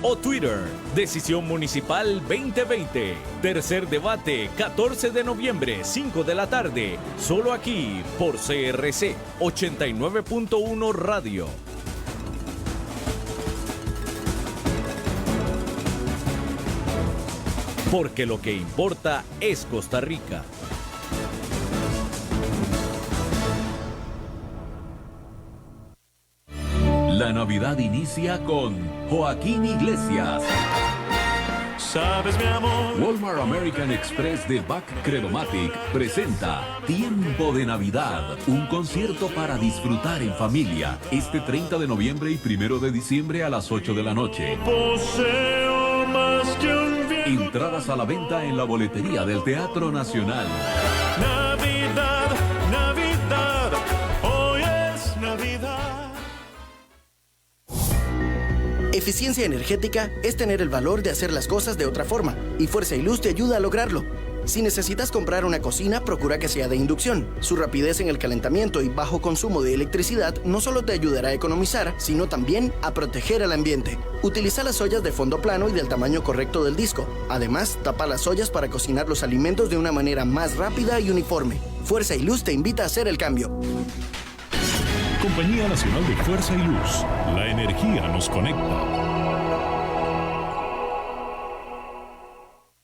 o Twitter. Decisión Municipal 2020. Tercer debate, 14 de noviembre, 5 de la tarde. Solo aquí, por CRC 89.1 Radio. Porque lo que importa es Costa Rica. La Navidad inicia con Joaquín Iglesias. Sabes, mi amor. Walmart American Express de Back Credomatic presenta Tiempo de Navidad, un concierto para disfrutar en familia, este 30 de noviembre y 1 de diciembre a las 8 de la noche. Poseo más que un viejo. Entradas a la venta en la boletería del Teatro Nacional. Navidad, Navidad, hoy es Navidad. Eficiencia energética es tener el valor de hacer las cosas de otra forma, y Fuerza y Luz te ayuda a lograrlo. Si necesitas comprar una cocina, procura que sea de inducción. Su rapidez en el calentamiento y bajo consumo de electricidad no solo te ayudará a economizar, sino también a proteger al ambiente. Utiliza las ollas de fondo plano y del tamaño correcto del disco. Además, tapa las ollas para cocinar los alimentos de una manera más rápida y uniforme. Fuerza y Luz te invita a hacer el cambio. Compañía Nacional de Fuerza y Luz. La energía nos conecta.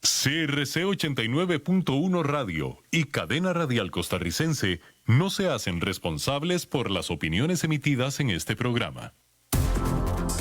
CRC 89.1 Radio y Cadena Radial Costarricense no se hacen responsables por las opiniones emitidas en este programa.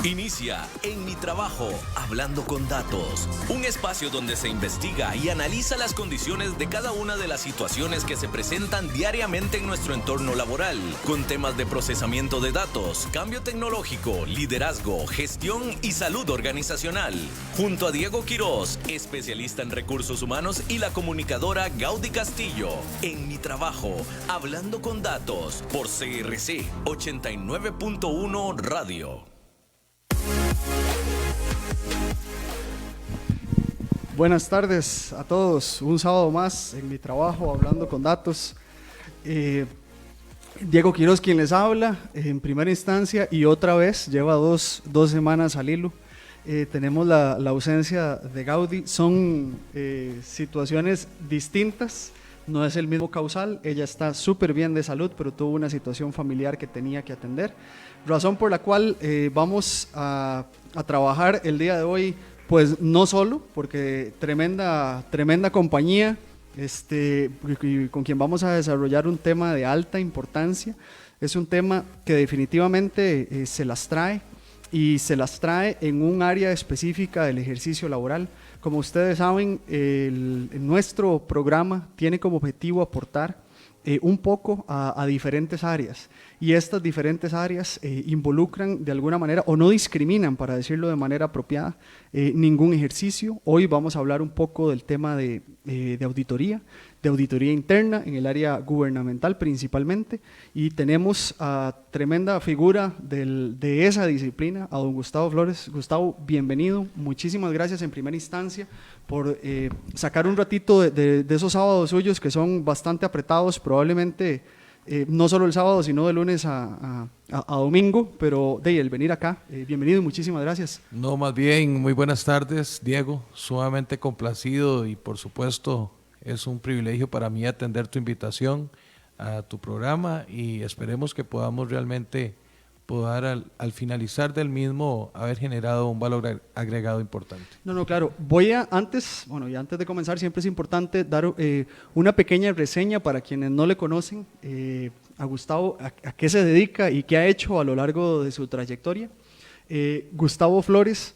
Inicia En Mi Trabajo, Hablando con Datos, un espacio donde se investiga y analiza las condiciones de cada una de las situaciones que se presentan diariamente en nuestro entorno laboral, con temas de procesamiento de datos, cambio tecnológico, liderazgo, gestión y salud organizacional. Junto a Diego Quiroz, especialista en recursos humanos, y la comunicadora Gaudí Castillo. En Mi Trabajo, Hablando con Datos, por CRC 89.1 Radio. Buenas tardes a todos, un sábado más en Mi Trabajo, Hablando con Datos. Diego Quiroz quien les habla en primera instancia, y otra vez lleva dos semanas al hilo. Tenemos la ausencia de Gaudí. Son situaciones distintas, no es el mismo causal. Ella está súper bien de salud, pero tuvo una situación familiar que tenía que atender, razón por la cual vamos a trabajar el día de hoy, pues no solo, porque tremenda compañía, con quien vamos a desarrollar un tema de alta importancia. Es un tema que definitivamente se las trae, y se las trae en un área específica del ejercicio laboral. Como ustedes saben, nuestro programa tiene como objetivo aportar un poco a diferentes áreas, y estas diferentes áreas involucran de alguna manera, o no discriminan, para decirlo de manera apropiada, ningún ejercicio. Hoy vamos a hablar un poco del tema de auditoría interna en el área gubernamental principalmente, y tenemos a tremenda figura de esa disciplina, a don Gustavo Flores. Gustavo, bienvenido, muchísimas gracias en primera instancia por sacar un ratito de esos sábados suyos que son bastante apretados, probablemente no solo el sábado, sino de lunes a domingo, pero el venir acá, bienvenido y muchísimas gracias. No, más bien, muy buenas tardes, Diego, sumamente complacido, y por supuesto es un privilegio para mí atender tu invitación a tu programa, y esperemos que podamos realmente poder al finalizar del mismo haber generado un valor agregado importante. No, claro. Antes de comenzar, siempre es importante dar una pequeña reseña para quienes no le conocen a Gustavo, a qué se dedica y qué ha hecho a lo largo de su trayectoria. Gustavo Flores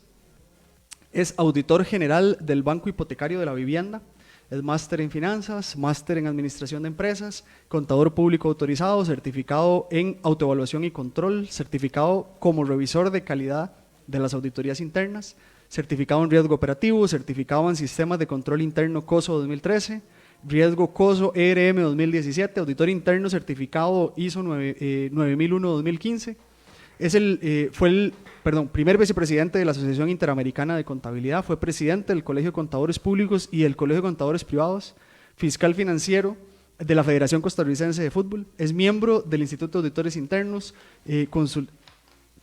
es auditor general del Banco Hipotecario de la Vivienda. Es máster en finanzas, máster en administración de empresas, contador público autorizado, certificado en autoevaluación y control, certificado como revisor de calidad de las auditorías internas, certificado en riesgo operativo, certificado en sistemas de control interno COSO 2013, riesgo COSO ERM 2017, auditor interno certificado ISO 9001-2015. Fue el primer vicepresidente de la Asociación Interamericana de Contabilidad, fue presidente del Colegio de Contadores Públicos y del Colegio de Contadores Privados, fiscal financiero de la Federación Costarricense de Fútbol, es miembro del Instituto de Auditores Internos,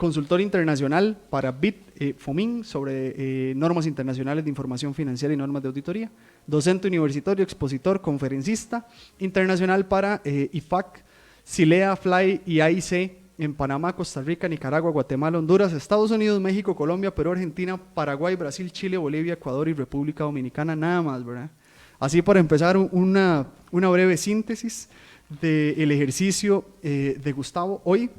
consultor internacional para BIT FOMIN sobre normas internacionales de información financiera y normas de auditoría, docente universitario, expositor, conferencista internacional para IFAC, CILEA, FLY y AIC en Panamá, Costa Rica, Nicaragua, Guatemala, Honduras, Estados Unidos, México, Colombia, Perú, Argentina, Paraguay, Brasil, Chile, Bolivia, Ecuador y República Dominicana, nada más, ¿verdad? Así para empezar una breve síntesis del ejercicio de Gustavo. Hoy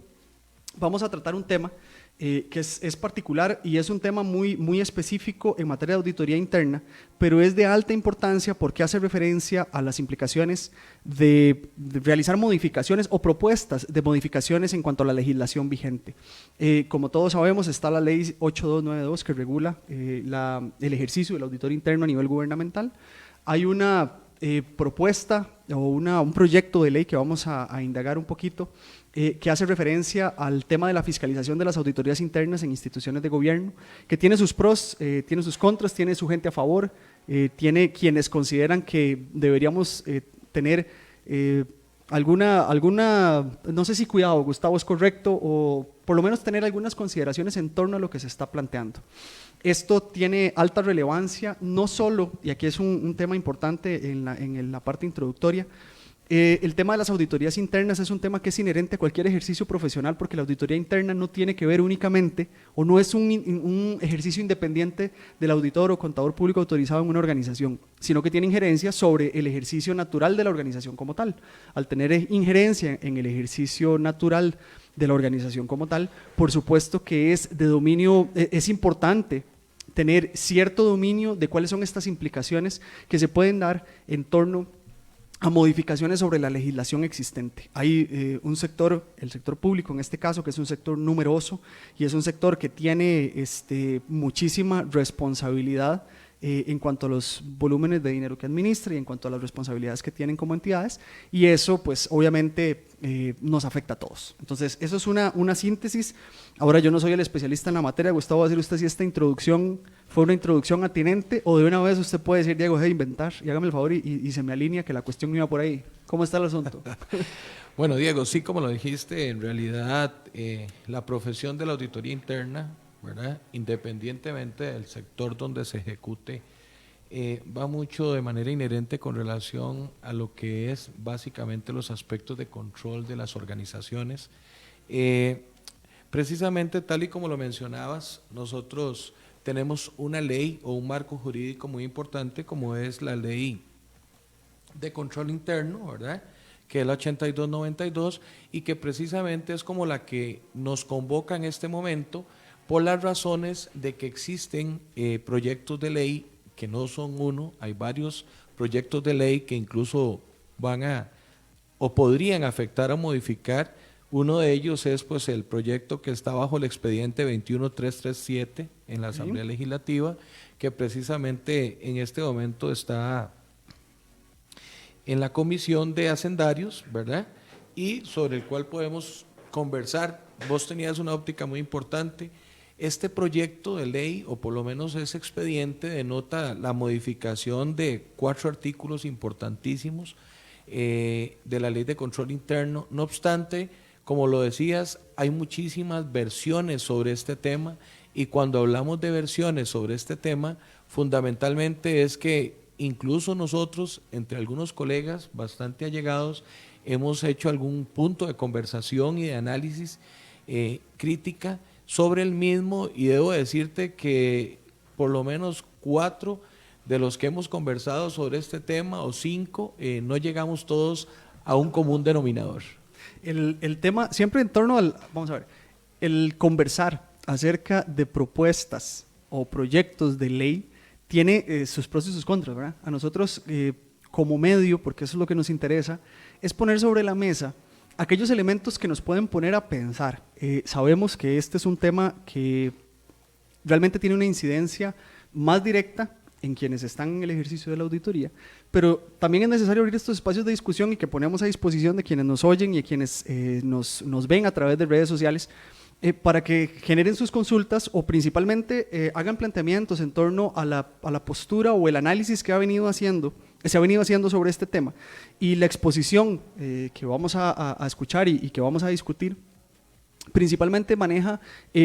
vamos a tratar un tema que es particular y es un tema muy específico en materia de auditoría interna, pero es de alta importancia porque hace referencia a las implicaciones de realizar modificaciones o propuestas de modificaciones en cuanto a la legislación vigente. Como todos sabemos, está la ley 8292 que regula el ejercicio del auditor interno a nivel gubernamental. Hay una propuesta o un proyecto de ley que vamos a indagar un poquito que hace referencia al tema de la fiscalización de las auditorías internas en instituciones de gobierno, que tiene sus pros, tiene sus contras, tiene su gente a favor, tiene quienes consideran que deberíamos tener alguna, no sé si cuidado, Gustavo, es correcto, o por lo menos tener algunas consideraciones en torno a lo que se está planteando. Esto tiene alta relevancia, no solo, y aquí es un tema importante en la parte introductoria, el tema de las auditorías internas es un tema que es inherente a cualquier ejercicio profesional porque la auditoría interna no tiene que ver únicamente o no es un ejercicio independiente del auditor o contador público autorizado en una organización, sino que tiene injerencia sobre el ejercicio natural de la organización como tal. Al tener injerencia en el ejercicio natural de la organización como tal, por supuesto que es de dominio, es importante tener cierto dominio de cuáles son estas implicaciones que se pueden dar en torno a modificaciones sobre la legislación existente. Hay un sector, el sector público en este caso, que es un sector numeroso y es un sector que tiene muchísima responsabilidad en cuanto a los volúmenes de dinero que administra y en cuanto a las responsabilidades que tienen como entidades, y eso pues obviamente nos afecta a todos. Entonces eso es una síntesis. Ahora yo no soy el especialista en la materia, Gustavo va a decir usted si esta introducción fue una introducción atinente o de una vez usted puede decir, Diego, inventar, y hágame el favor y se me alinea que la cuestión iba por ahí. ¿Cómo está el asunto? Bueno, Diego, sí, como lo dijiste, en realidad la profesión de la auditoría interna, ¿verdad?, independientemente del sector donde se ejecute, va mucho de manera inherente con relación a lo que es básicamente los aspectos de control de las organizaciones. Precisamente tal y como lo mencionabas, nosotros tenemos una ley o un marco jurídico muy importante como es la ley de control interno, ¿verdad?, que es la 8292 y que precisamente es como la que nos convoca en este momento por las razones de que existen proyectos de ley que no son uno, hay varios proyectos de ley que incluso van a o podrían afectar o modificar. Uno de ellos es pues el proyecto que está bajo el expediente 21337 en la Asamblea Legislativa, que precisamente en este momento está en la Comisión de Hacendarios, ¿verdad?, y sobre el cual podemos conversar. Vos tenías una óptica muy importante. Este proyecto de ley, o por lo menos ese expediente, denota la modificación de 4 artículos importantísimos de la Ley de Control Interno. No obstante, como lo decías, hay muchísimas versiones sobre este tema, y cuando hablamos de versiones sobre este tema, fundamentalmente es que incluso nosotros, entre algunos colegas bastante allegados, hemos hecho algún punto de conversación y de análisis crítica sobre el mismo, y debo decirte que por lo menos 4 de los que hemos conversado sobre este tema, o 5, no llegamos todos a un común denominador. El tema siempre en torno al, vamos a ver, el conversar acerca de propuestas o proyectos de ley tiene sus pros y sus contras, ¿verdad? A nosotros como medio, porque eso es lo que nos interesa, es poner sobre la mesa aquellos elementos que nos pueden poner a pensar. Sabemos que este es un tema que realmente tiene una incidencia más directa en quienes están en el ejercicio de la auditoría, pero también es necesario abrir estos espacios de discusión y que ponemos a disposición de quienes nos oyen y de quienes nos ven a través de redes sociales, para que generen sus consultas o principalmente hagan planteamientos en torno a la postura o el análisis que se ha venido haciendo sobre este tema. Y la exposición que vamos a escuchar y que vamos a discutir principalmente maneja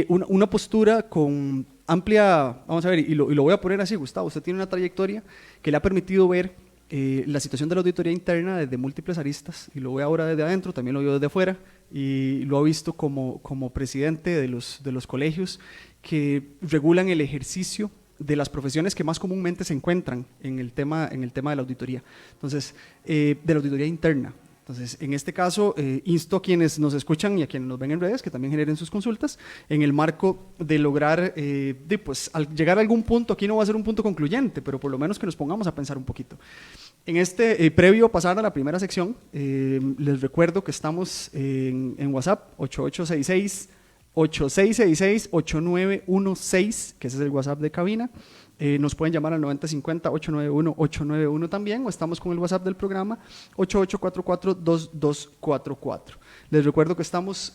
una postura con amplia, vamos a ver, y lo voy a poner así, Gustavo, usted tiene una trayectoria que le ha permitido ver la situación de la auditoría interna desde múltiples aristas, y lo ve ahora desde adentro, también lo veo desde afuera, y lo ha visto como presidente de los colegios que regulan el ejercicio de las profesiones que más comúnmente se encuentran en el tema de la auditoría, entonces, de la auditoría interna. Entonces, en este caso, insto a quienes nos escuchan y a quienes nos ven en redes que también generen sus consultas en el marco de lograr, pues, al llegar a algún punto, aquí no va a ser un punto concluyente, pero por lo menos que nos pongamos a pensar un poquito. En este, previo a pasar a la primera sección, les recuerdo que estamos en WhatsApp, 8666-8916, que ese es el WhatsApp de cabina. Nos pueden llamar al 9050-891-891 también, o estamos con el WhatsApp del programa 8844-2244. Les recuerdo que estamos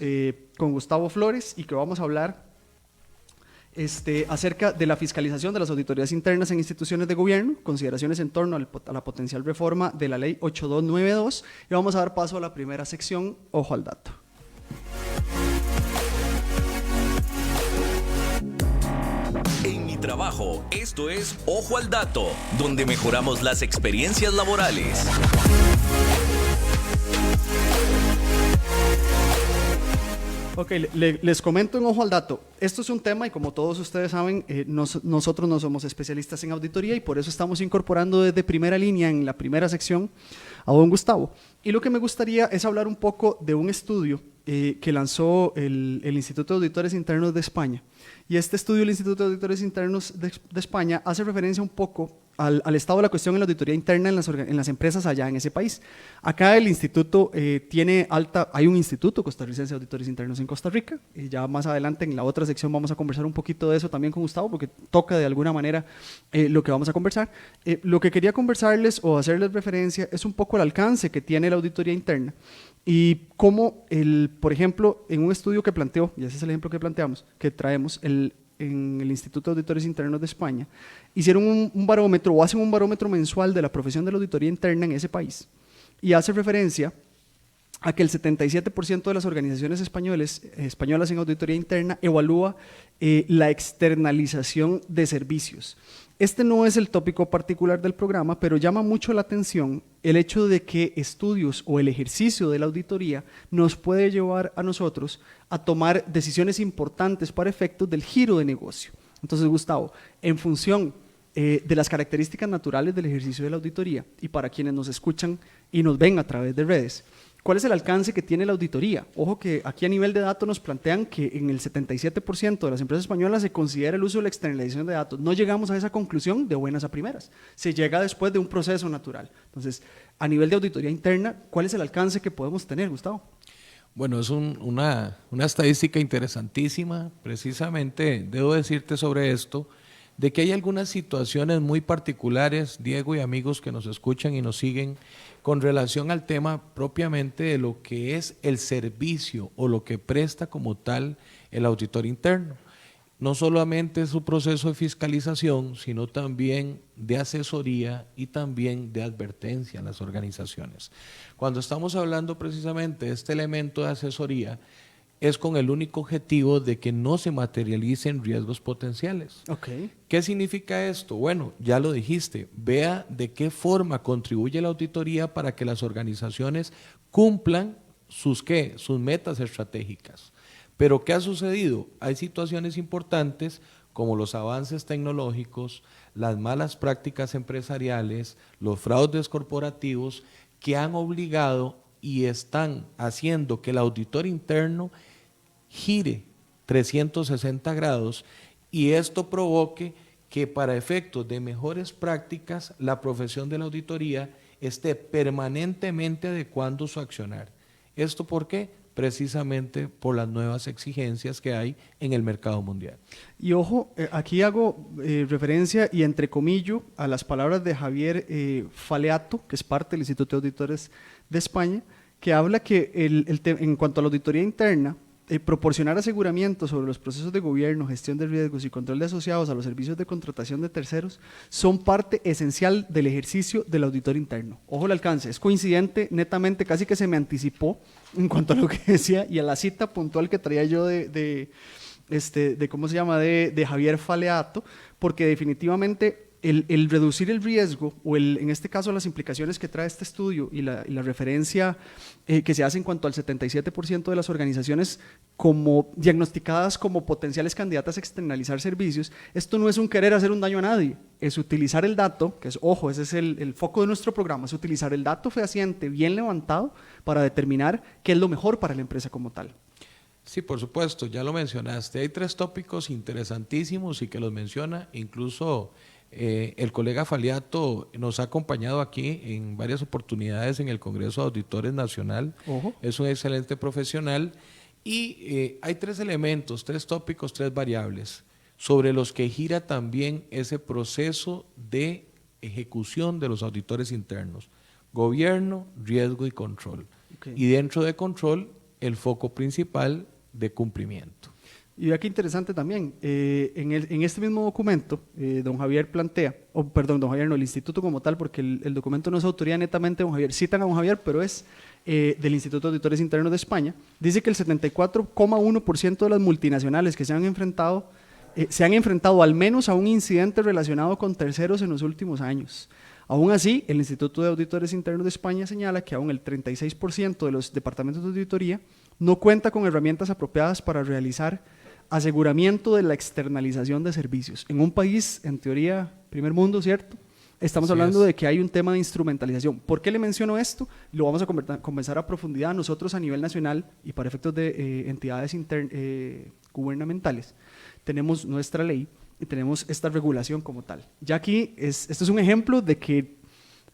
con Gustavo Flores y que vamos a hablar acerca de la fiscalización de las auditorías internas en instituciones de gobierno, consideraciones en torno a la potencial reforma de la ley 8292, y vamos a dar paso a la primera sección, Ojo al Dato. En mi trabajo, esto es Ojo al Dato, donde mejoramos las experiencias laborales. Ok, les comento en Ojo al Dato. Esto es un tema y como todos ustedes saben, nosotros no somos especialistas en auditoría y por eso estamos incorporando desde primera línea en la primera sección a don Gustavo. Y lo que me gustaría es hablar un poco de un estudio que lanzó el Instituto de Auditores Internos de España. Y este estudio del Instituto de Auditores Internos de España hace referencia un poco al estado de la cuestión en la auditoría interna en las empresas allá en ese país. Acá el instituto hay un instituto costarricense de auditores internos en Costa Rica, y ya más adelante en la otra sección vamos a conversar un poquito de eso también con Gustavo, porque toca de alguna manera lo que vamos a conversar. Lo que quería conversarles o hacerles referencia es un poco el alcance que tiene la auditoría interna y cómo, por ejemplo, en un estudio que planteó, y ese es el ejemplo que traemos, en el Instituto de Auditores Internos de España, hicieron un barómetro o hacen un barómetro mensual de la profesión de la auditoría interna en ese país, y hace referencia a que el 77% de las organizaciones españolas en auditoría interna evalúa la externalización de servicios. Este no es el tópico particular del programa, pero llama mucho la atención el hecho de que estudios o el ejercicio de la auditoría nos puede llevar a nosotros a tomar decisiones importantes para efectos del giro de negocio. Entonces, Gustavo, en función de las características naturales del ejercicio de la auditoría y para quienes nos escuchan y nos ven a través de redes, ¿cuál es el alcance que tiene la auditoría? Ojo que aquí a nivel de datos nos plantean que en el 77% de las empresas españolas se considera el uso de la externalización de datos. No llegamos a esa conclusión de buenas a primeras. Se llega después de un proceso natural. Entonces, a nivel de auditoría interna, ¿cuál es el alcance que podemos tener, Gustavo? Bueno, es una estadística interesantísima. Precisamente, debo decirte sobre esto, de que hay algunas situaciones muy particulares, Diego y amigos que nos escuchan y nos siguen, con relación al tema propiamente de lo que es el servicio o lo que presta como tal el auditor interno. No solamente su proceso de fiscalización, sino también de asesoría y también de advertencia en las organizaciones. Cuando estamos hablando precisamente de este elemento de asesoría, es con el único objetivo de que no se materialicen riesgos potenciales. Okay. ¿Qué significa esto? Bueno, ya lo dijiste, vea de qué forma contribuye la auditoría para que las organizaciones cumplan sus metas estratégicas. Pero ¿qué ha sucedido? Hay situaciones importantes como los avances tecnológicos, las malas prácticas empresariales, los fraudes corporativos que han obligado y están haciendo que el auditor interno gire 360 grados y esto provoque que para efectos de mejores prácticas la profesión de la auditoría esté permanentemente adecuando su accionar. ¿Esto por qué? Precisamente por las nuevas exigencias que hay en el mercado mundial. Y ojo, aquí hago referencia y entrecomillo a las palabras de Javier Faleato, que es parte del Instituto de Auditores de España, que habla que en cuanto a la auditoría interna, proporcionar aseguramiento sobre los procesos de gobierno, gestión de riesgos y control de asociados a los servicios de contratación de terceros son parte esencial del ejercicio del auditor interno. Ojo el alcance, es coincidente netamente, casi que se me anticipó en cuanto a lo que decía y a la cita puntual que traía yo de ¿cómo se llama?, de Javier Faleato, porque definitivamente el reducir el riesgo, o en este caso las implicaciones que trae este estudio y la referencia que se hace en cuanto al 77% de las organizaciones como diagnosticadas como potenciales candidatas a externalizar servicios, esto no es un querer hacer un daño a nadie, es utilizar el dato, que es, ojo, ese es el foco de nuestro programa, es utilizar el dato fehaciente, bien levantado, para determinar qué es lo mejor para la empresa como tal. Sí, por supuesto, ya lo mencionaste. Hay 3 tópicos interesantísimos y que los menciona, incluso el colega Faleato nos ha acompañado aquí en varias oportunidades en el Congreso de Auditores Nacional. Ojo. Es un excelente profesional y hay 3 elementos, 3 tópicos, 3 variables sobre los que gira también ese proceso de ejecución de los auditores internos: gobierno, riesgo y control. Okay. Y dentro de control, el foco principal de cumplimiento. Y vea qué interesante también, en este mismo documento, don Javier plantea, don Javier no, el instituto como tal, porque el documento no es autoría netamente de don Javier, citan a don Javier, pero es del Instituto de Auditores Internos de España, dice que el 74,1% de las multinacionales que se han enfrentado al menos a un incidente relacionado con terceros en los últimos años. Aún así, el Instituto de Auditores Internos de España señala que aún el 36% de los departamentos de auditoría no cuenta con herramientas apropiadas para realizar aseguramiento de la externalización de servicios. En un país, en teoría, primer mundo, ¿cierto? Estamos hablando de que hay un tema de instrumentalización. ¿Por qué le menciono esto? Lo vamos a conversar a profundidad nosotros a nivel nacional y para efectos de entidades gubernamentales. Tenemos nuestra ley y tenemos esta regulación como tal. Ya aquí, esto es un ejemplo de que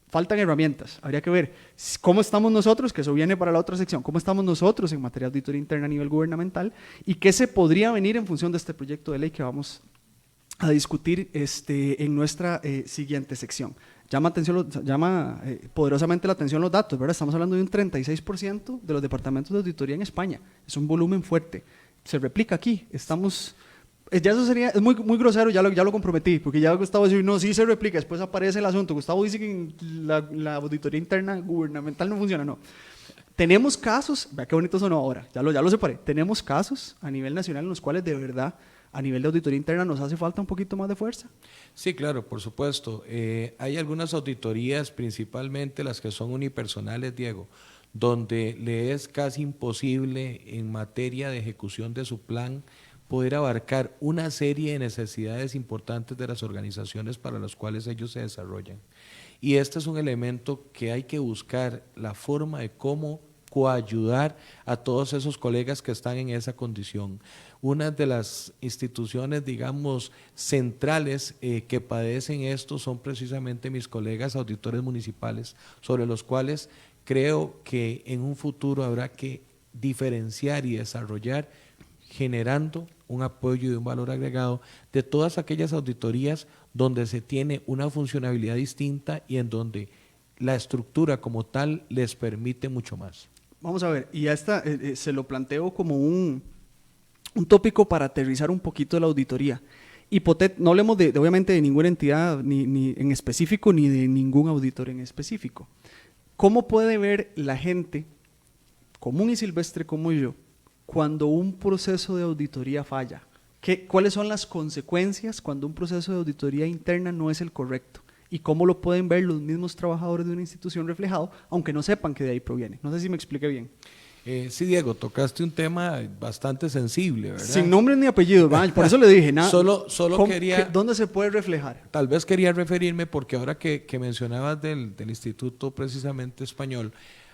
faltan herramientas. Habría que ver cómo estamos nosotros, que eso viene para la otra sección, cómo estamos nosotros en materia de auditoría interna a nivel gubernamental y qué se podría venir en función de este proyecto de ley que vamos a discutir en nuestra siguiente sección. Llama poderosamente la atención los datos, ¿verdad? Estamos hablando de un 36% de los departamentos de auditoría en España. Es un volumen fuerte. Se replica aquí. Ya eso sería, es muy, muy grosero, ya lo comprometí, porque ya Gustavo dice, no, sí se replica, después aparece el asunto. Gustavo dice que la auditoría interna gubernamental no funciona, no. Tenemos casos, vea qué bonito sonó ahora, ya lo separé, tenemos casos a nivel nacional en los cuales de verdad, a nivel de auditoría interna nos hace falta un poquito más de fuerza. Sí, claro, por supuesto. Hay algunas auditorías, principalmente las que son unipersonales, Diego, donde le es casi imposible en materia de ejecución de su plan poder abarcar una serie de necesidades importantes de las organizaciones para las cuales ellos se desarrollan. Y este es un elemento que hay que buscar la forma de cómo coayudar a todos esos colegas que están en esa condición. Una de las instituciones, digamos, centrales que padecen esto son precisamente mis colegas auditores municipales, sobre los cuales creo que en un futuro habrá que diferenciar y desarrollar, generando un apoyo y un valor agregado de todas aquellas auditorías donde se tiene una funcionalidad distinta y en donde la estructura como tal les permite mucho más. Vamos a ver, y ya está, se lo planteo como un tópico para aterrizar un poquito la auditoría. No hablemos obviamente de ninguna entidad ni en específico ni de ningún auditor en específico. ¿Cómo puede ver la gente común y silvestre como yo cuando un proceso de auditoría falla? ¿Cuáles son las consecuencias cuando un proceso de auditoría interna no es el correcto? ¿Y cómo lo pueden ver los mismos trabajadores de una institución reflejado, aunque no sepan que de ahí proviene? No sé si me expliqué bien. Sí, Diego, tocaste un tema bastante sensible, ¿verdad? Sin nombre ni apellido, por eso le dije, nada. Solo quería... ¿Dónde se puede reflejar? Tal vez quería referirme, porque ahora que mencionabas del Instituto precisamente español,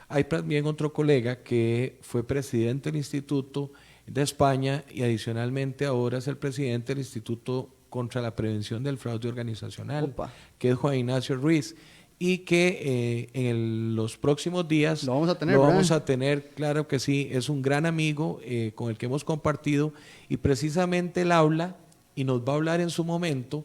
hay también otro colega que fue presidente del Instituto de España y adicionalmente ahora es el presidente del Instituto contra la Prevención del Fraude Organizacional, que es Juan Ignacio Ruiz, y que en los próximos días lo vamos a tener, claro que sí, es un gran amigo con el que hemos compartido y precisamente él habla y nos va a hablar en su momento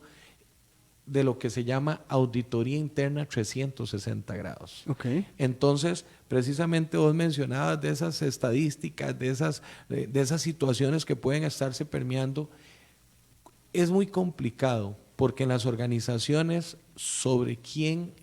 de lo que se llama auditoría interna 360 grados. Okay. Entonces, precisamente vos mencionabas de esas estadísticas, de esas situaciones que pueden estarse permeando. Es muy complicado porque en las organizaciones, ¿sobre quién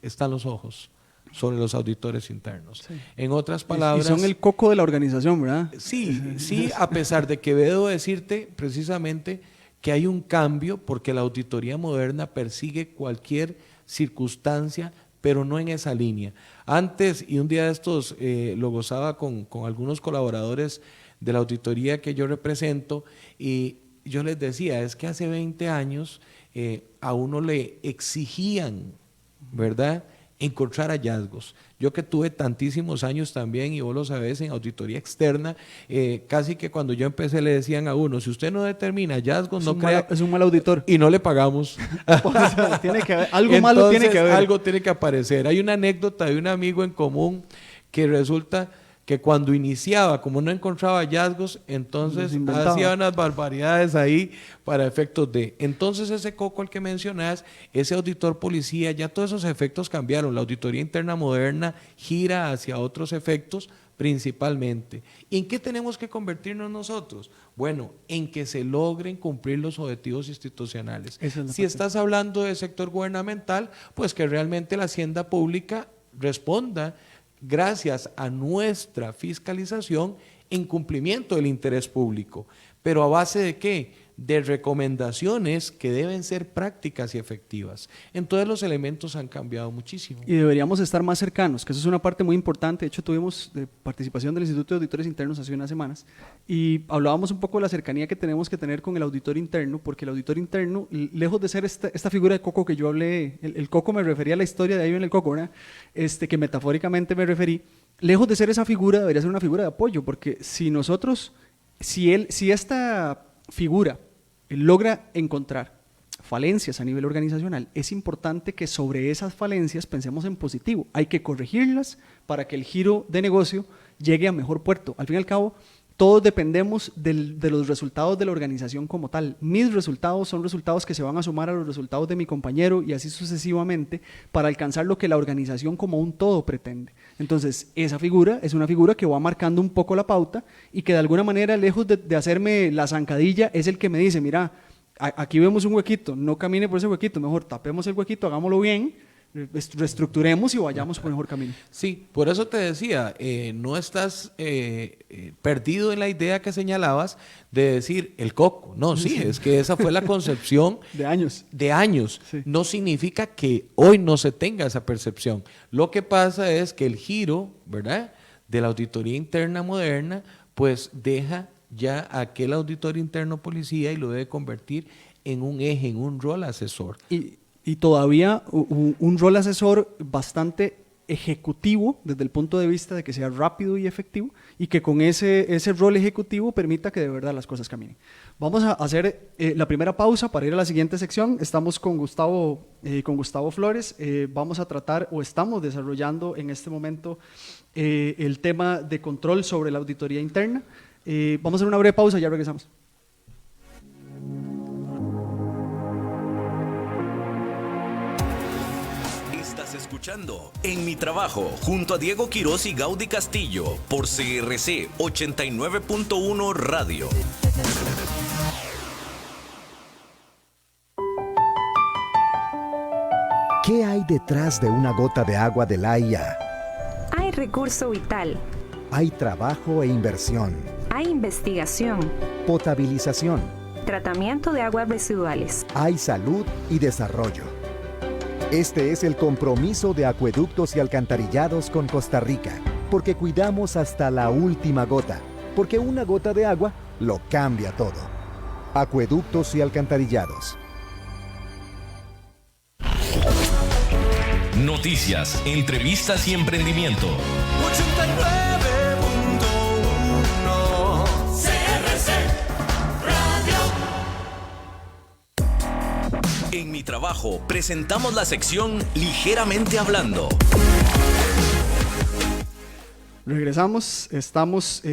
están los ojos? Sobre los auditores internos. Sí. En otras palabras... Y son el coco de la organización, ¿verdad? Sí, a pesar de que debo decirte precisamente que hay un cambio porque la auditoría moderna persigue cualquier circunstancia, pero no en esa línea. Antes, y un día de estos lo gozaba con algunos colaboradores de la auditoría que yo represento, y yo les decía, es que hace 20 años a uno le exigían, ¿verdad?, encontrar hallazgos. Yo que tuve tantísimos años también, y vos lo sabés, en auditoría externa, casi que cuando yo empecé le decían a uno, si usted no determina hallazgos, no crea... Es un mal auditor. Y no le pagamos. O sea, tiene que haber, algo malo tiene que haber. Algo tiene que aparecer. Hay una anécdota de un amigo en común que resulta que cuando iniciaba, como no encontraba hallazgos, entonces hacía unas barbaridades ahí para efectos de... Entonces ese coco al que mencionás, ese auditor policía, ya todos esos efectos cambiaron. La auditoría interna moderna gira hacia otros efectos principalmente. ¿En qué tenemos que convertirnos nosotros? Bueno, en que se logren cumplir los objetivos institucionales. Si estás hablando del sector gubernamental, pues que realmente la hacienda pública responda gracias a nuestra fiscalización en cumplimiento del interés público. ¿Pero a base de qué? De recomendaciones que deben ser prácticas y efectivas. Entonces los elementos han cambiado muchísimo. Y deberíamos estar más cercanos, que eso es una parte muy importante. De hecho, tuvimos participación del Instituto de Auditores Internos hace unas semanas y hablábamos un poco de la cercanía que tenemos que tener con el auditor interno, porque el auditor interno, lejos de ser esta figura de coco que yo hablé, el coco me refería a la historia de ahí en el coco, ¿verdad? Que metafóricamente me referí, lejos de ser esa figura, debería ser una figura de apoyo, porque si esta figura logra encontrar falencias a nivel organizacional, es importante que sobre esas falencias pensemos en positivo. Hay que corregirlas para que el giro de negocio llegue a mejor puerto. Al fin y al cabo, todos dependemos de los resultados de la organización como tal. Mis resultados son resultados que se van a sumar a los resultados de mi compañero y así sucesivamente para alcanzar lo que la organización como un todo pretende. Entonces, esa figura es una figura que va marcando un poco la pauta y que de alguna manera, lejos de hacerme la zancadilla, es el que me dice, mira, aquí vemos un huequito, no camine por ese huequito, mejor tapemos el huequito, hagámoslo bien, reestructuremos y vayamos por mejor camino. Sí, por eso te decía, no estás perdido en la idea que señalabas de decir el coco. No, sí, es que esa fue la concepción de años. Sí. No significa que hoy no se tenga esa percepción. Lo que pasa es que el giro, ¿verdad?, de la auditoría interna moderna, pues deja ya a aquel auditor interno policía y lo debe convertir en un eje, en un rol asesor. Y todavía un rol asesor bastante ejecutivo desde el punto de vista de que sea rápido y efectivo y que con ese rol ejecutivo permita que de verdad las cosas caminen. Vamos a hacer la primera pausa para ir a la siguiente sección. Estamos con Gustavo Flores. Vamos a tratar o estamos desarrollando en este momento el tema de control sobre la auditoría interna. Vamos a hacer una breve pausa y ya regresamos. Estás escuchando En mi trabajo junto a Diego Quiroz y Gaudí Castillo por CRC 89.1 Radio. ¿Qué hay detrás de una gota de agua de la IA? Hay recurso vital. Hay trabajo e inversión. Hay investigación. Potabilización. Tratamiento de aguas residuales. Hay salud y desarrollo. Este es el compromiso de Acueductos y Alcantarillados con Costa Rica, porque cuidamos hasta la última gota, porque una gota de agua lo cambia todo. Acueductos y Alcantarillados. Noticias, entrevistas y emprendimiento. 89.1 CRC Radio. En mi trabajo presentamos la sección Ligeramente Hablando. Regresamos, estamos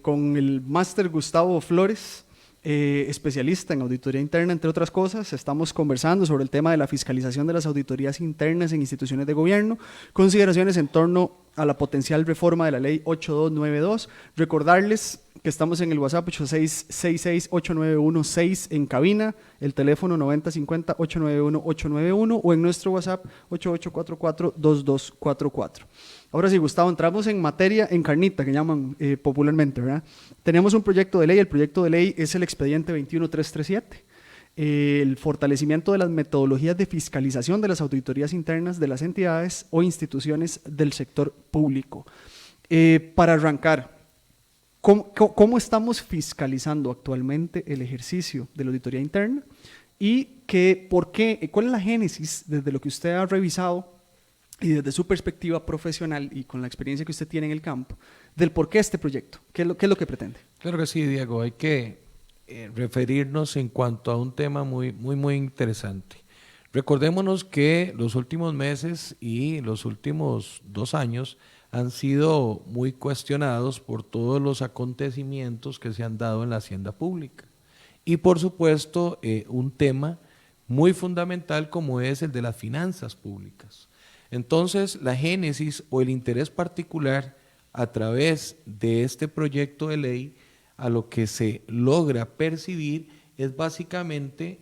con el máster Gustavo Flores. especialista en auditoría interna, entre otras cosas. Estamos conversando sobre el tema de la fiscalización de las auditorías internas en instituciones de gobierno, consideraciones en torno a la potencial reforma de la ley 8292. Recordarles que estamos en el WhatsApp 8666-891-6 en cabina, el teléfono 9050-891-891 o en nuestro WhatsApp 8844-2244. Ahora sí, Gustavo, entramos en materia, en carnita, que llaman popularmente, ¿verdad? Tenemos un proyecto de ley, el proyecto de ley es el expediente 21337, el fortalecimiento de las metodologías de fiscalización de las auditorías internas de las entidades o instituciones del sector público. Para arrancar, ¿cómo estamos fiscalizando actualmente el ejercicio de la auditoría interna? Y ¿cuál es la génesis desde lo que usted ha revisado y desde su perspectiva profesional y con la experiencia que usted tiene en el campo, del por qué este proyecto? ¿Qué es lo que pretende? Claro que sí, Diego. Hay que referirnos en cuanto a un tema muy interesante. Recordémonos que los últimos meses y los últimos 2 años han sido muy cuestionados por todos los acontecimientos que se han dado en la hacienda pública. Y por supuesto, un tema muy fundamental como es el de las finanzas públicas. Entonces, la génesis o el interés particular a través de este proyecto de ley, a lo que se logra percibir es básicamente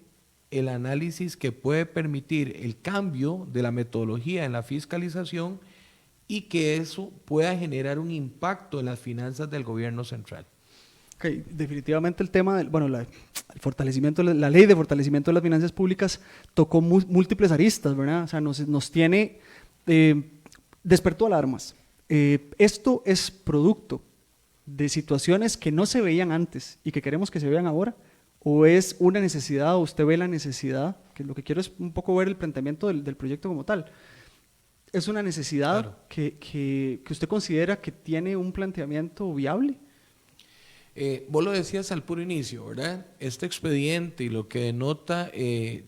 el análisis que puede permitir el cambio de la metodología en la fiscalización y que eso pueda generar un impacto en las finanzas del gobierno central. Okay, definitivamente el tema del, el fortalecimiento, la ley de fortalecimiento de las finanzas públicas tocó múltiples aristas, ¿verdad? O sea, nos tiene, despertó alarmas. Esto es producto de situaciones que no se veían antes y que queremos que se vean ahora, o es una necesidad, o usted ve la necesidad, que lo que quiero es un poco ver el planteamiento del proyecto como tal. ¿Es una necesidad claro. que usted considera que tiene un planteamiento viable? Vos lo decías al puro inicio, ¿verdad? Este expediente y lo que denota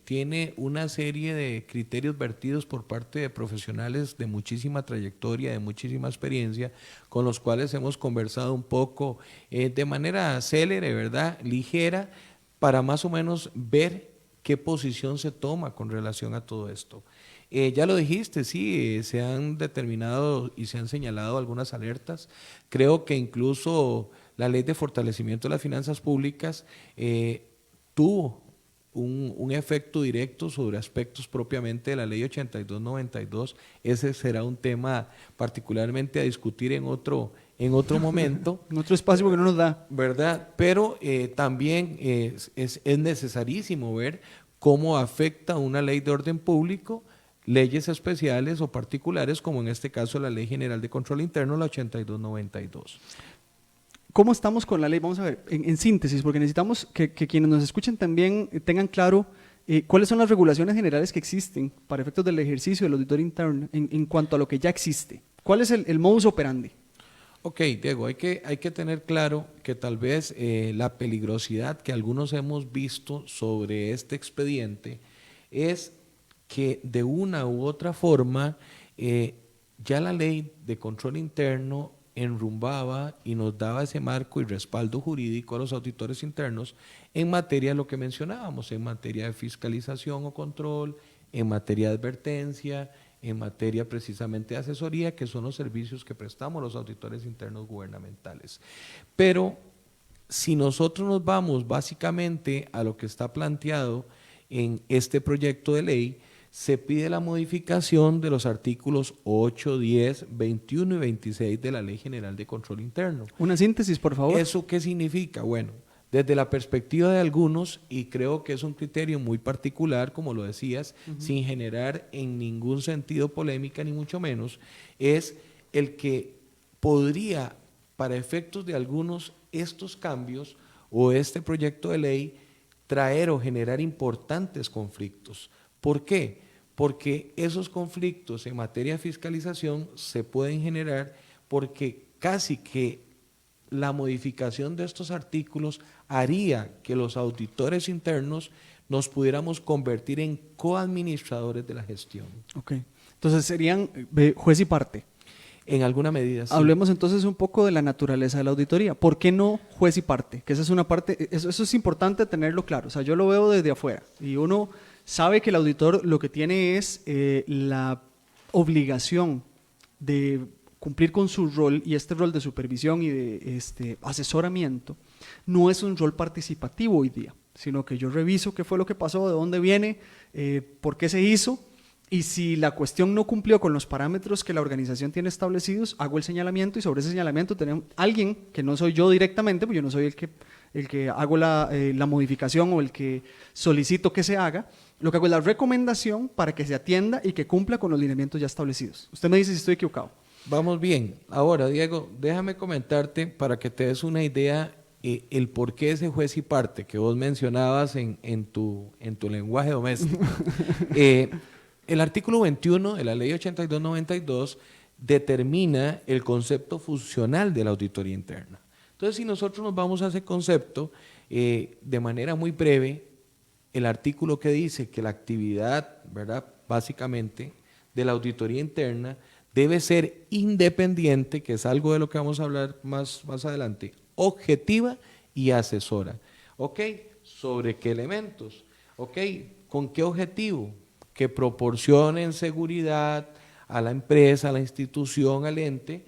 tiene una serie de criterios vertidos por parte de profesionales de muchísima trayectoria, de muchísima experiencia, con los cuales hemos conversado un poco de manera célere, ¿verdad? Ligera, para más o menos ver qué posición se toma con relación a todo esto. Ya lo dijiste, sí, se han determinado y se han señalado algunas alertas. Creo que incluso la ley de fortalecimiento de las finanzas públicas tuvo un efecto directo sobre aspectos propiamente de la ley 8292. Ese será un tema particularmente a discutir en otro momento. En otro espacio porque no nos da. ¿Verdad? Pero también es necesarísimo ver cómo afecta una ley de orden público leyes especiales o particulares, como en este caso la Ley General de Control Interno, la 8292. ¿Cómo estamos con la ley? Vamos a ver, en síntesis, porque necesitamos que quienes nos escuchen también tengan claro cuáles son las regulaciones generales que existen para efectos del ejercicio del auditor interno en cuanto a lo que ya existe. ¿Cuál es el modus operandi? Ok, Diego, hay que tener claro que tal vez la peligrosidad que algunos hemos visto sobre este expediente es que de una u otra forma ya la ley de control interno enrumbaba y nos daba ese marco y respaldo jurídico a los auditores internos en materia de lo que mencionábamos, en materia de fiscalización o control, en materia de advertencia, en materia precisamente de asesoría, que son los servicios que prestamos los auditores internos gubernamentales. Pero si nosotros nos vamos básicamente a lo que está planteado en este proyecto de ley, se pide la modificación de los artículos 8, 10, 21 y 26 de la Ley General de Control Interno. Una síntesis, por favor. ¿Eso qué significa? Bueno, desde la perspectiva de algunos, y creo que es un criterio muy particular, como lo decías, sin generar en ningún sentido polémica, ni mucho menos, es el que podría, para efectos de algunos, estos cambios o este proyecto de ley, traer o generar importantes conflictos. ¿Por qué? Porque esos conflictos en materia de fiscalización se pueden generar porque casi que la modificación de estos artículos haría que los auditores internos nos pudiéramos convertir en coadministradores de la gestión. Ok, entonces serían juez y parte. En alguna medida, sí. Hablemos entonces un poco de la naturaleza de la auditoría. ¿Por qué no juez y parte? Que esa es una parte, eso es importante tenerlo claro. O sea, yo lo veo desde afuera y uno sabe que el auditor lo que tiene es la obligación de cumplir con su rol, y este rol de supervisión y de asesoramiento no es un rol participativo hoy día, sino que yo reviso qué fue lo que pasó, de dónde viene, por qué se hizo. Y si la cuestión no cumplió con los parámetros que la organización tiene establecidos, hago el señalamiento, y sobre ese señalamiento tenemos alguien que no soy yo directamente, pues yo no soy el que hago la modificación o el que solicito que se haga. Lo que hago es la recomendación para que se atienda y que cumpla con los lineamientos ya establecidos. Usted me dice si estoy equivocado. Vamos bien. Ahora, Diego, déjame comentarte para que te des una idea el por qué ese juez y parte que vos mencionabas en tu lenguaje doméstico. El artículo 21 de la Ley 8292 determina el concepto funcional de la auditoría interna. Entonces, si nosotros nos vamos a ese concepto, de manera muy breve, el artículo que dice que la actividad, ¿verdad?, básicamente, de la auditoría interna debe ser independiente, que es algo de lo que vamos a hablar más adelante, objetiva y asesora. ¿Ok? ¿Sobre qué elementos? ¿Ok? ¿Con qué objetivo? Que proporcionen seguridad a la empresa, a la institución, al ente,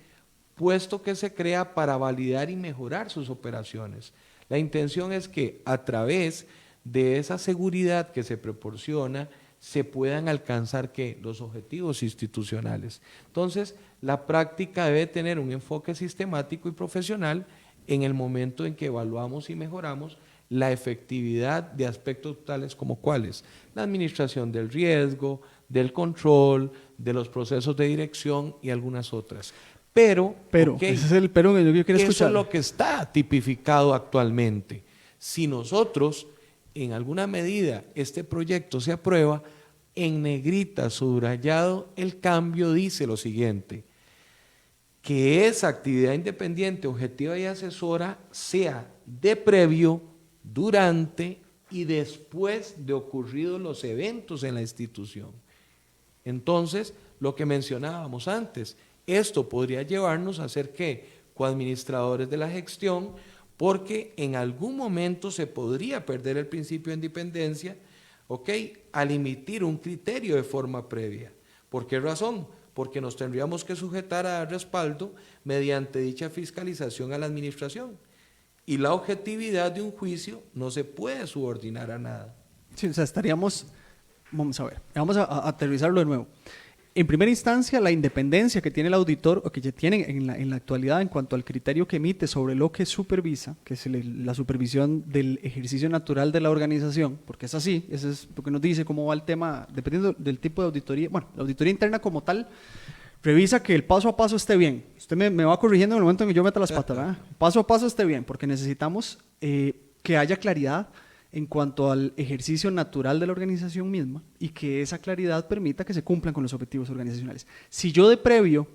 puesto que se crea para validar y mejorar sus operaciones. La intención es que a través de esa seguridad que se proporciona, se puedan alcanzar ¿qué? Los objetivos institucionales. Entonces, la práctica debe tener un enfoque sistemático y profesional en el momento en que evaluamos y mejoramos la efectividad de aspectos tales como cuáles: la administración del riesgo, del control, de los procesos de dirección y algunas otras. Pero okay, ese es el pero que yo quiero escuchar. Eso es lo que está tipificado actualmente. Si nosotros, en alguna medida, este proyecto se aprueba, en negrita subrayado, el cambio dice lo siguiente: que esa actividad independiente, objetiva y asesora sea de previo, durante y después de ocurridos los eventos en la institución. Entonces, lo que mencionábamos antes, esto podría llevarnos a ser ¿qué? Coadministradores de la gestión, porque en algún momento se podría perder el principio de independencia, ¿ok?, al emitir un criterio de forma previa. ¿Por qué razón? Porque nos tendríamos que sujetar a dar respaldo mediante dicha fiscalización a la administración. Y la objetividad de un juicio no se puede subordinar a nada. Sí, o sea, vamos a ver, vamos a aterrizarlo de nuevo. En primera instancia, la independencia que tiene el auditor, o que ya tiene en la actualidad en cuanto al criterio que emite sobre lo que supervisa, que es la supervisión del ejercicio natural de la organización, porque es así, eso es lo que nos dice cómo va el tema, dependiendo del tipo de auditoría. Bueno, la auditoría interna como tal revisa que el paso a paso esté bien. Usted me va corrigiendo en el momento en que yo meta las patas, ¿verdad? Paso a paso esté bien, porque necesitamos que haya claridad en cuanto al ejercicio natural de la organización misma y que esa claridad permita que se cumplan con los objetivos organizacionales. Si yo de previo,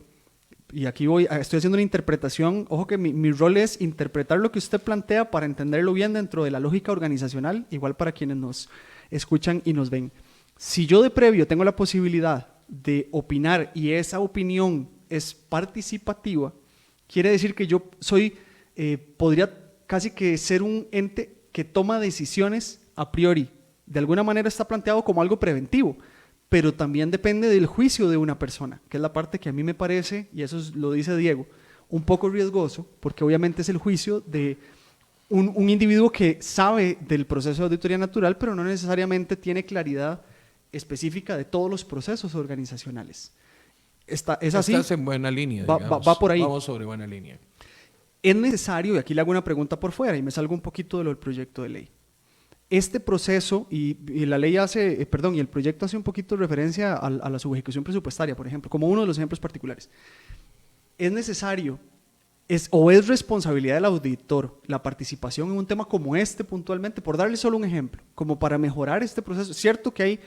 y aquí estoy haciendo una interpretación, ojo que mi rol es interpretar lo que usted plantea para entenderlo bien dentro de la lógica organizacional, igual para quienes nos escuchan y nos ven. Si yo de previo tengo la posibilidad de opinar y esa opinión es participativa, quiere decir que yo podría casi que ser un ente que toma decisiones a priori. De alguna manera está planteado como algo preventivo, pero también depende del juicio de una persona, que es la parte que a mí me parece, y eso lo dice Diego, un poco riesgoso, porque obviamente es el juicio de un individuo que sabe del proceso de auditoría natural, pero no necesariamente tiene claridad específica de todos los procesos organizacionales. ¿Es así? Estás en buena línea, va por ahí. Vamos sobre buena línea. Es necesario, y aquí le hago una pregunta por fuera, y me salgo un poquito de lo del proyecto de ley. Este proceso, y la ley y el proyecto hace un poquito referencia a la subejecución presupuestaria, por ejemplo, como uno de los ejemplos particulares. Es necesario, es responsabilidad del auditor la participación en un tema como este puntualmente, por darle solo un ejemplo, como para mejorar este proceso. Es cierto que hay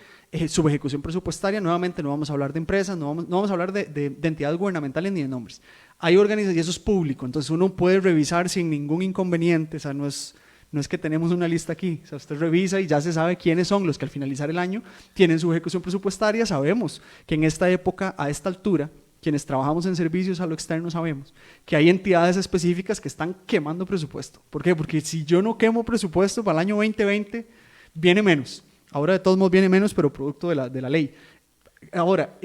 subejecución presupuestaria, nuevamente no vamos a hablar de empresas, no vamos a hablar de entidades gubernamentales ni de nombres. Hay organizaciones, y eso es público, entonces uno puede revisar sin ningún inconveniente, o sea, no es que tenemos una lista aquí, o sea, usted revisa y ya se sabe quiénes son los que al finalizar el año tienen su ejecución presupuestaria. Sabemos que en esta época, a esta altura, quienes trabajamos en servicios a lo externo sabemos que hay entidades específicas que están quemando presupuesto. ¿Por qué? Porque si yo no quemo presupuesto para el año 2020, viene menos. Ahora de todos modos viene menos, pero producto de la ley. Ahora,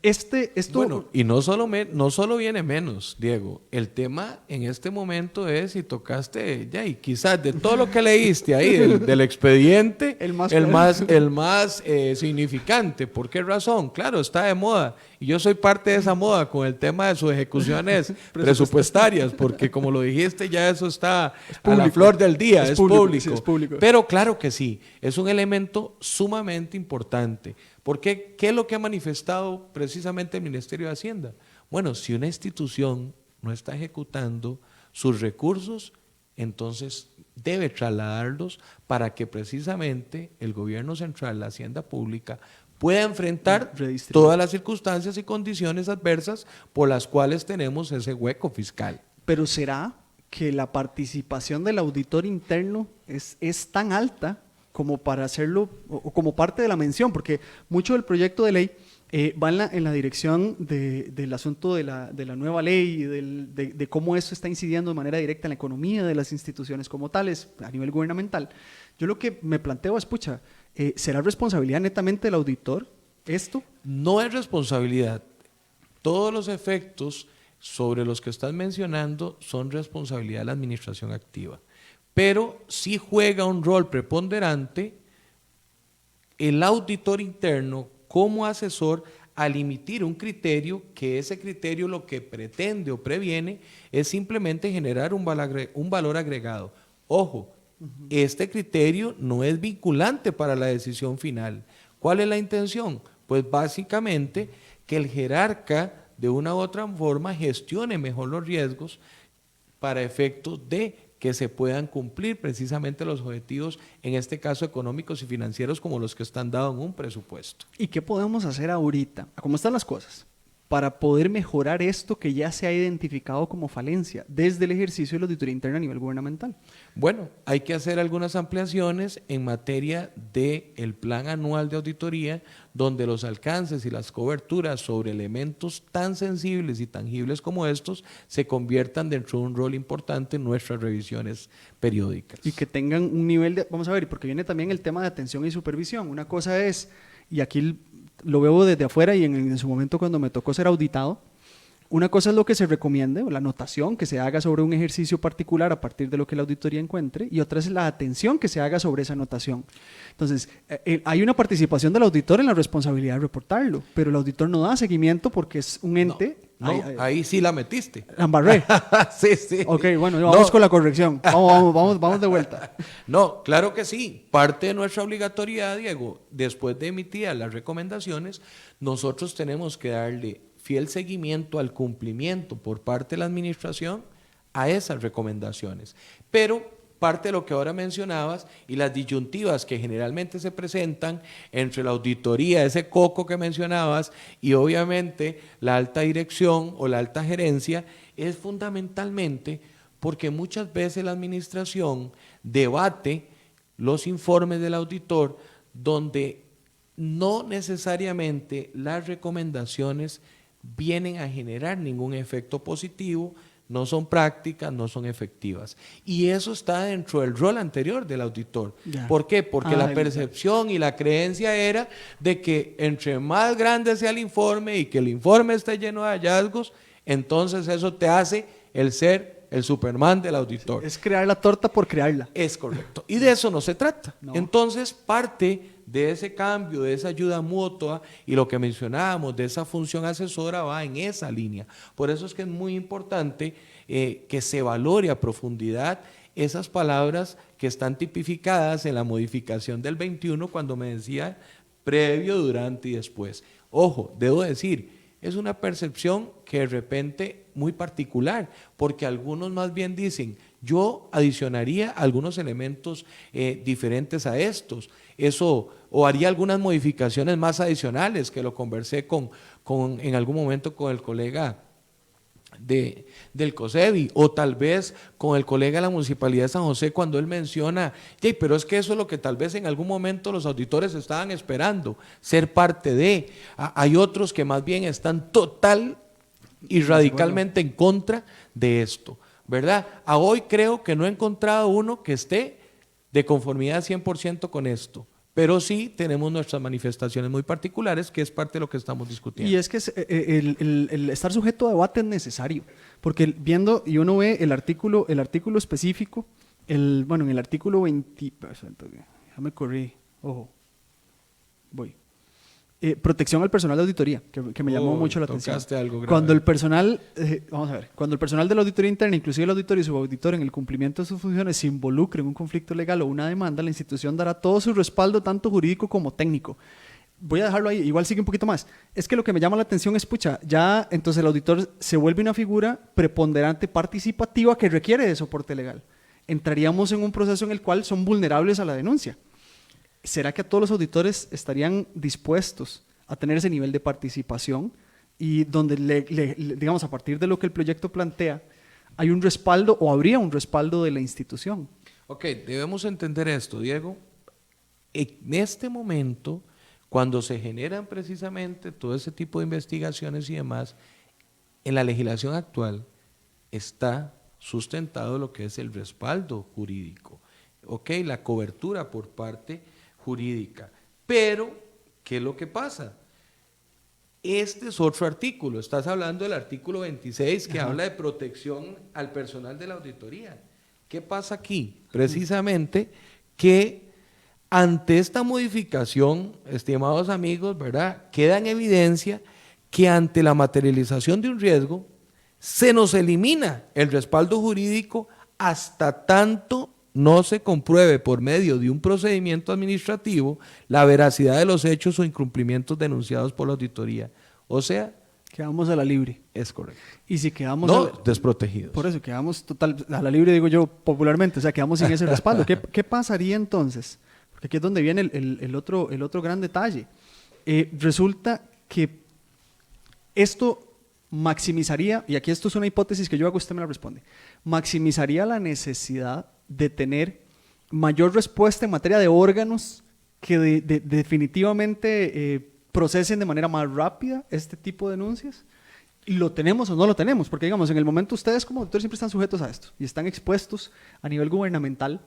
esto... Bueno, y no solo viene menos, Diego. El tema en este momento es, si tocaste, ya, y quizás de todo lo que leíste ahí, del expediente, el más significante. ¿Por qué razón? Claro, está de moda. Y yo soy parte de esa moda con el tema de sus ejecuciones presupuestarias, porque como lo dijiste, ya eso está a la flor del día, es público. Sí, es público. Pero claro que sí, es un elemento sumamente importante. Porque, ¿qué es lo que ha manifestado precisamente el Ministerio de Hacienda? Bueno, si una institución no está ejecutando sus recursos, entonces debe trasladarlos para que precisamente el gobierno central, la Hacienda Pública, pueda enfrentar todas las circunstancias y condiciones adversas por las cuales tenemos ese hueco fiscal. Pero ¿será que la participación del auditor interno es tan alta como para hacerlo, o como parte de la mención? Porque mucho del proyecto de ley va en la dirección del asunto de la nueva ley y de cómo eso está incidiendo de manera directa en la economía de las instituciones como tales, a nivel gubernamental. Yo lo que me planteo es, pucha, ¿será responsabilidad netamente del auditor esto? No es responsabilidad. Todos los efectos sobre los que estás mencionando son responsabilidad de la administración activa. Pero sí juega un rol preponderante el auditor interno como asesor al emitir un criterio, que ese criterio lo que pretende o previene es simplemente generar un valor agregado. Ojo, este criterio no es vinculante para la decisión final. ¿Cuál es la intención? Pues básicamente que el jerarca de una u otra forma gestione mejor los riesgos para efectos de que se puedan cumplir precisamente los objetivos, en este caso económicos y financieros, como los que están dados en un presupuesto. ¿Y qué podemos hacer ahorita? ¿Cómo están las cosas? Para poder mejorar esto que ya se ha identificado como falencia desde el ejercicio de la auditoría interna a nivel gubernamental. Bueno, hay que hacer algunas ampliaciones en materia del plan anual de auditoría, donde los alcances y las coberturas sobre elementos tan sensibles y tangibles como estos se conviertan dentro de un rol importante en nuestras revisiones periódicas. Y que tengan un nivel de, vamos a ver, porque viene también el tema de atención y supervisión. Una cosa es, y aquí lo veo desde afuera y en su momento cuando me tocó ser auditado, una cosa es lo que se recomiende, o la anotación que se haga sobre un ejercicio particular a partir de lo que la auditoría encuentre, y otra es la atención que se haga sobre esa anotación. Entonces, hay una participación del auditor en la responsabilidad de reportarlo, pero el auditor no da seguimiento porque es un ente... Ahí sí la metiste. La embarré. Sí. Ok, bueno, vamos con la corrección. Vamos de vuelta. No, claro que sí. Parte de nuestra obligatoriedad, Diego, después de emitir las recomendaciones, nosotros tenemos que darle fiel seguimiento al cumplimiento por parte de la administración a esas recomendaciones. Pero parte de lo que ahora mencionabas y las disyuntivas que generalmente se presentan entre la auditoría, ese coco que mencionabas, y obviamente la alta dirección o la alta gerencia, es fundamentalmente porque muchas veces la administración debate los informes del auditor donde no necesariamente las recomendaciones vienen a generar ningún efecto positivo, no son prácticas, no son efectivas. Y eso está dentro del rol anterior del auditor. Ya. ¿Por qué? Porque la percepción y la creencia era de que entre más grande sea el informe y que el informe esté lleno de hallazgos, entonces eso te hace el ser el Superman del auditor. Es crear la torta por crearla. Es correcto. Y de eso no se trata. No. Entonces, parte de ese cambio, de esa ayuda mutua y lo que mencionábamos de esa función asesora va en esa línea. Por eso es que es muy importante que se valore a profundidad esas palabras que están tipificadas en la modificación del 21 cuando me decía previo, durante y después. Ojo, debo decir, es una percepción que de repente muy particular, porque algunos más bien dicen, yo adicionaría algunos elementos diferentes a estos, eso, o haría algunas modificaciones más adicionales, que lo conversé en algún momento con el colega del COSEBI, o tal vez con el colega de la Municipalidad de San José cuando él menciona, pero es que eso es lo que tal vez en algún momento los auditores estaban esperando, ser parte de. Hay otros que más bien están total y radicalmente en contra de esto, ¿verdad? A hoy creo que no he encontrado uno que esté de conformidad 100% con esto, pero sí tenemos nuestras manifestaciones muy particulares, que es parte de lo que estamos discutiendo. Y es que el estar sujeto a debate es necesario, porque viendo, y uno ve el artículo específico, en el artículo 20, déjame correr, ojo, voy. Protección al personal de auditoría, que me llamó mucho la atención. Algo grave. Cuando el personal, vamos a ver, cuando el personal de la auditoría interna, inclusive el auditor y subauditor, en el cumplimiento de sus funciones se involucre en un conflicto legal o una demanda, la institución dará todo su respaldo, tanto jurídico como técnico. Voy a dejarlo ahí, igual sigue un poquito más. Es que lo que me llama la atención es, pucha, ya entonces el auditor se vuelve una figura preponderante, participativa, que requiere de soporte legal. Entraríamos en un proceso en el cual son vulnerables a la denuncia. ¿Será que a todos los auditores estarían dispuestos a tener ese nivel de participación y donde, digamos, a partir de lo que el proyecto plantea, hay un respaldo o habría un respaldo de la institución? Ok, debemos entender esto, Diego. En este momento, cuando se generan precisamente todo ese tipo de investigaciones y demás, en la legislación actual está sustentado lo que es el respaldo jurídico, ok, la cobertura por parte jurídica. Pero, ¿qué es lo que pasa? Este es otro artículo, estás hablando del artículo 26 que habla de protección al personal de la auditoría. ¿Qué pasa aquí? Precisamente que ante esta modificación, estimados amigos, ¿verdad?, queda en evidencia que ante la materialización de un riesgo se nos elimina el respaldo jurídico hasta tanto no se compruebe por medio de un procedimiento administrativo la veracidad de los hechos o incumplimientos denunciados por la auditoría. O sea, quedamos a la libre. Es correcto. Y si quedamos desprotegidos. Por eso, quedamos total a la libre, digo yo popularmente, o sea, quedamos sin ese respaldo. ¿Qué pasaría entonces? Porque aquí es donde viene el otro gran detalle. Resulta que esto maximizaría, y aquí esto es una hipótesis que yo hago, usted me la responde, maximizaría la necesidad de tener mayor respuesta en materia de órganos que definitivamente procesen de manera más rápida este tipo de denuncias. ¿Lo tenemos o no lo tenemos? Porque digamos, en el momento ustedes como auditores siempre están sujetos a esto y están expuestos a nivel gubernamental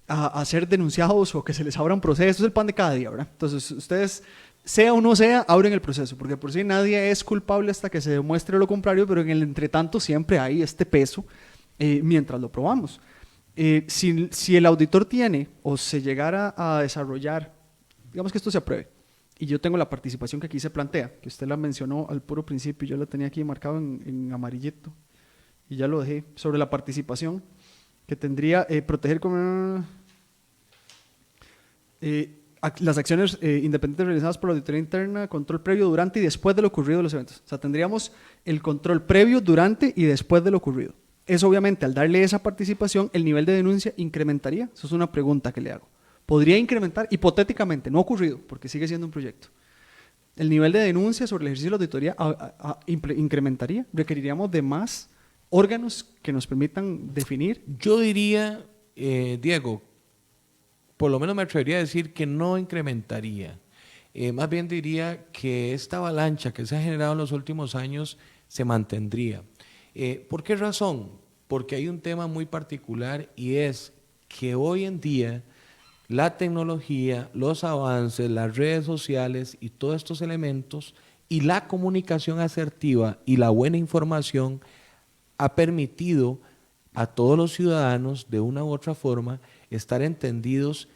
a ser denunciados o que se les abra un proceso. Esto es el pan de cada día, ¿verdad? Entonces ustedes, sea o no sea, abren el proceso, porque por sí nadie es culpable hasta que se demuestre lo contrario, pero en el entretanto siempre hay este peso mientras lo probamos. Si el auditor tiene o se llegara a desarrollar, digamos que esto se apruebe, y yo tengo la participación que aquí se plantea, que usted la mencionó al puro principio, yo la tenía aquí marcado en amarillito, y ya lo dejé, sobre la participación, que tendría proteger como... las acciones independientes realizadas por la auditoría interna, control previo, durante y después de lo ocurrido de los eventos. O sea, tendríamos el control previo, durante y después de lo ocurrido. Eso obviamente, al darle esa participación, el nivel de denuncia incrementaría. Eso es una pregunta que le hago. ¿Podría incrementar? Hipotéticamente, no ha ocurrido, porque sigue siendo un proyecto. ¿El nivel de denuncia sobre el ejercicio de la auditoría incrementaría? ¿Requeriríamos de más órganos que nos permitan definir? Yo diría, Diego, por lo menos me atrevería a decir que no incrementaría. Más bien diría que esta avalancha que se ha generado en los últimos años se mantendría. ¿Por qué razón? Porque hay un tema muy particular y es que hoy en día la tecnología, los avances, las redes sociales y todos estos elementos y la comunicación asertiva y la buena información ha permitido a todos los ciudadanos de una u otra forma estar entendidos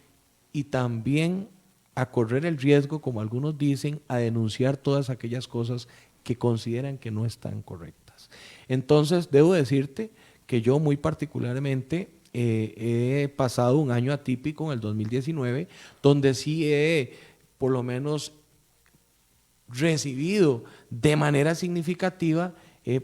y también a correr el riesgo, como algunos dicen, a denunciar todas aquellas cosas que consideran que no están correctas. Entonces, debo decirte que yo muy particularmente he pasado un año atípico en el 2019, donde sí he por lo menos recibido de manera significativa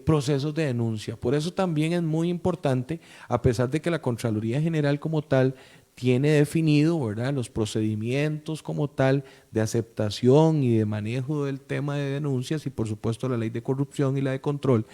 procesos de denuncia. Por eso también es muy importante, a pesar de que la Contraloría General como tal tiene definido, ¿verdad?, los procedimientos como tal de aceptación y de manejo del tema de denuncias y por supuesto la ley de corrupción y la de control,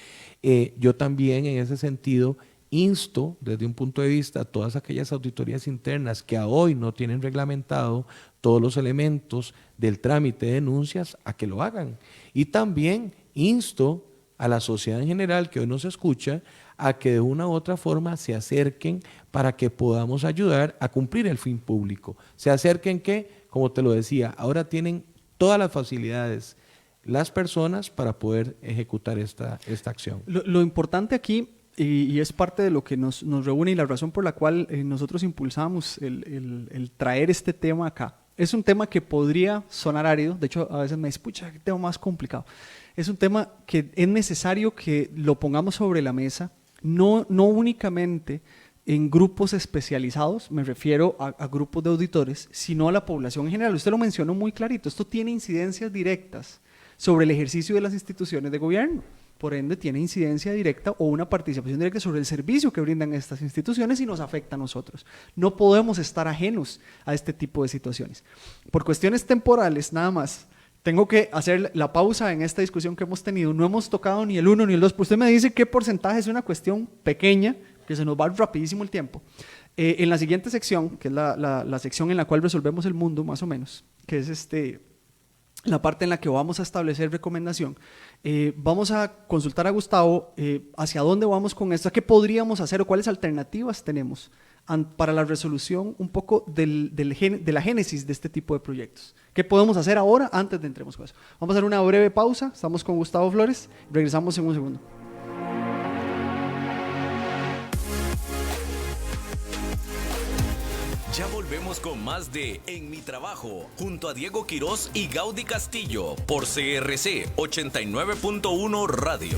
yo también en ese sentido insto desde un punto de vista a todas aquellas auditorías internas que a hoy no tienen reglamentado todos los elementos del trámite de denuncias a que lo hagan. Y también insto a la sociedad en general que hoy nos escucha a que de una u otra forma se acerquen para que podamos ayudar a cumplir el fin público. Se acerquen que, como te lo decía, ahora tienen todas las facilidades las personas para poder ejecutar esta acción. Lo importante aquí, y es parte de lo que nos reúne y la razón por la cual nosotros impulsamos el traer este tema acá, es un tema que podría sonar árido. De hecho, a veces me dicen, pucha, qué tema más complicado. Es un tema que es necesario que lo pongamos sobre la mesa, no únicamente en grupos especializados, me refiero a grupos de auditores, sino a la población en general. Usted lo mencionó muy clarito, esto tiene incidencias directas sobre el ejercicio de las instituciones de gobierno. Por ende, tiene incidencia directa o una participación directa sobre el servicio que brindan estas instituciones y nos afecta a nosotros. No podemos estar ajenos a este tipo de situaciones. Por cuestiones temporales, nada más, tengo que hacer la pausa en esta discusión que hemos tenido. No hemos tocado ni el 1 ni el 2. Pues usted me dice qué porcentaje es una cuestión pequeña, que se nos va rapidísimo el tiempo. En la siguiente sección, que es la sección en la cual resolvemos el mundo, más o menos, que es la parte en la que vamos a establecer recomendación, vamos a consultar a Gustavo hacia dónde vamos con esto, qué podríamos hacer o cuáles alternativas tenemos para la resolución un poco de la génesis de este tipo de proyectos. ¿Qué podemos hacer ahora antes de entremos con eso? Vamos a hacer una breve pausa, estamos con Gustavo Flores, regresamos en un segundo. Ya volvemos con más de En mi trabajo, junto a Diego Quirós y Gaudí Castillo, por CRC 89.1 Radio.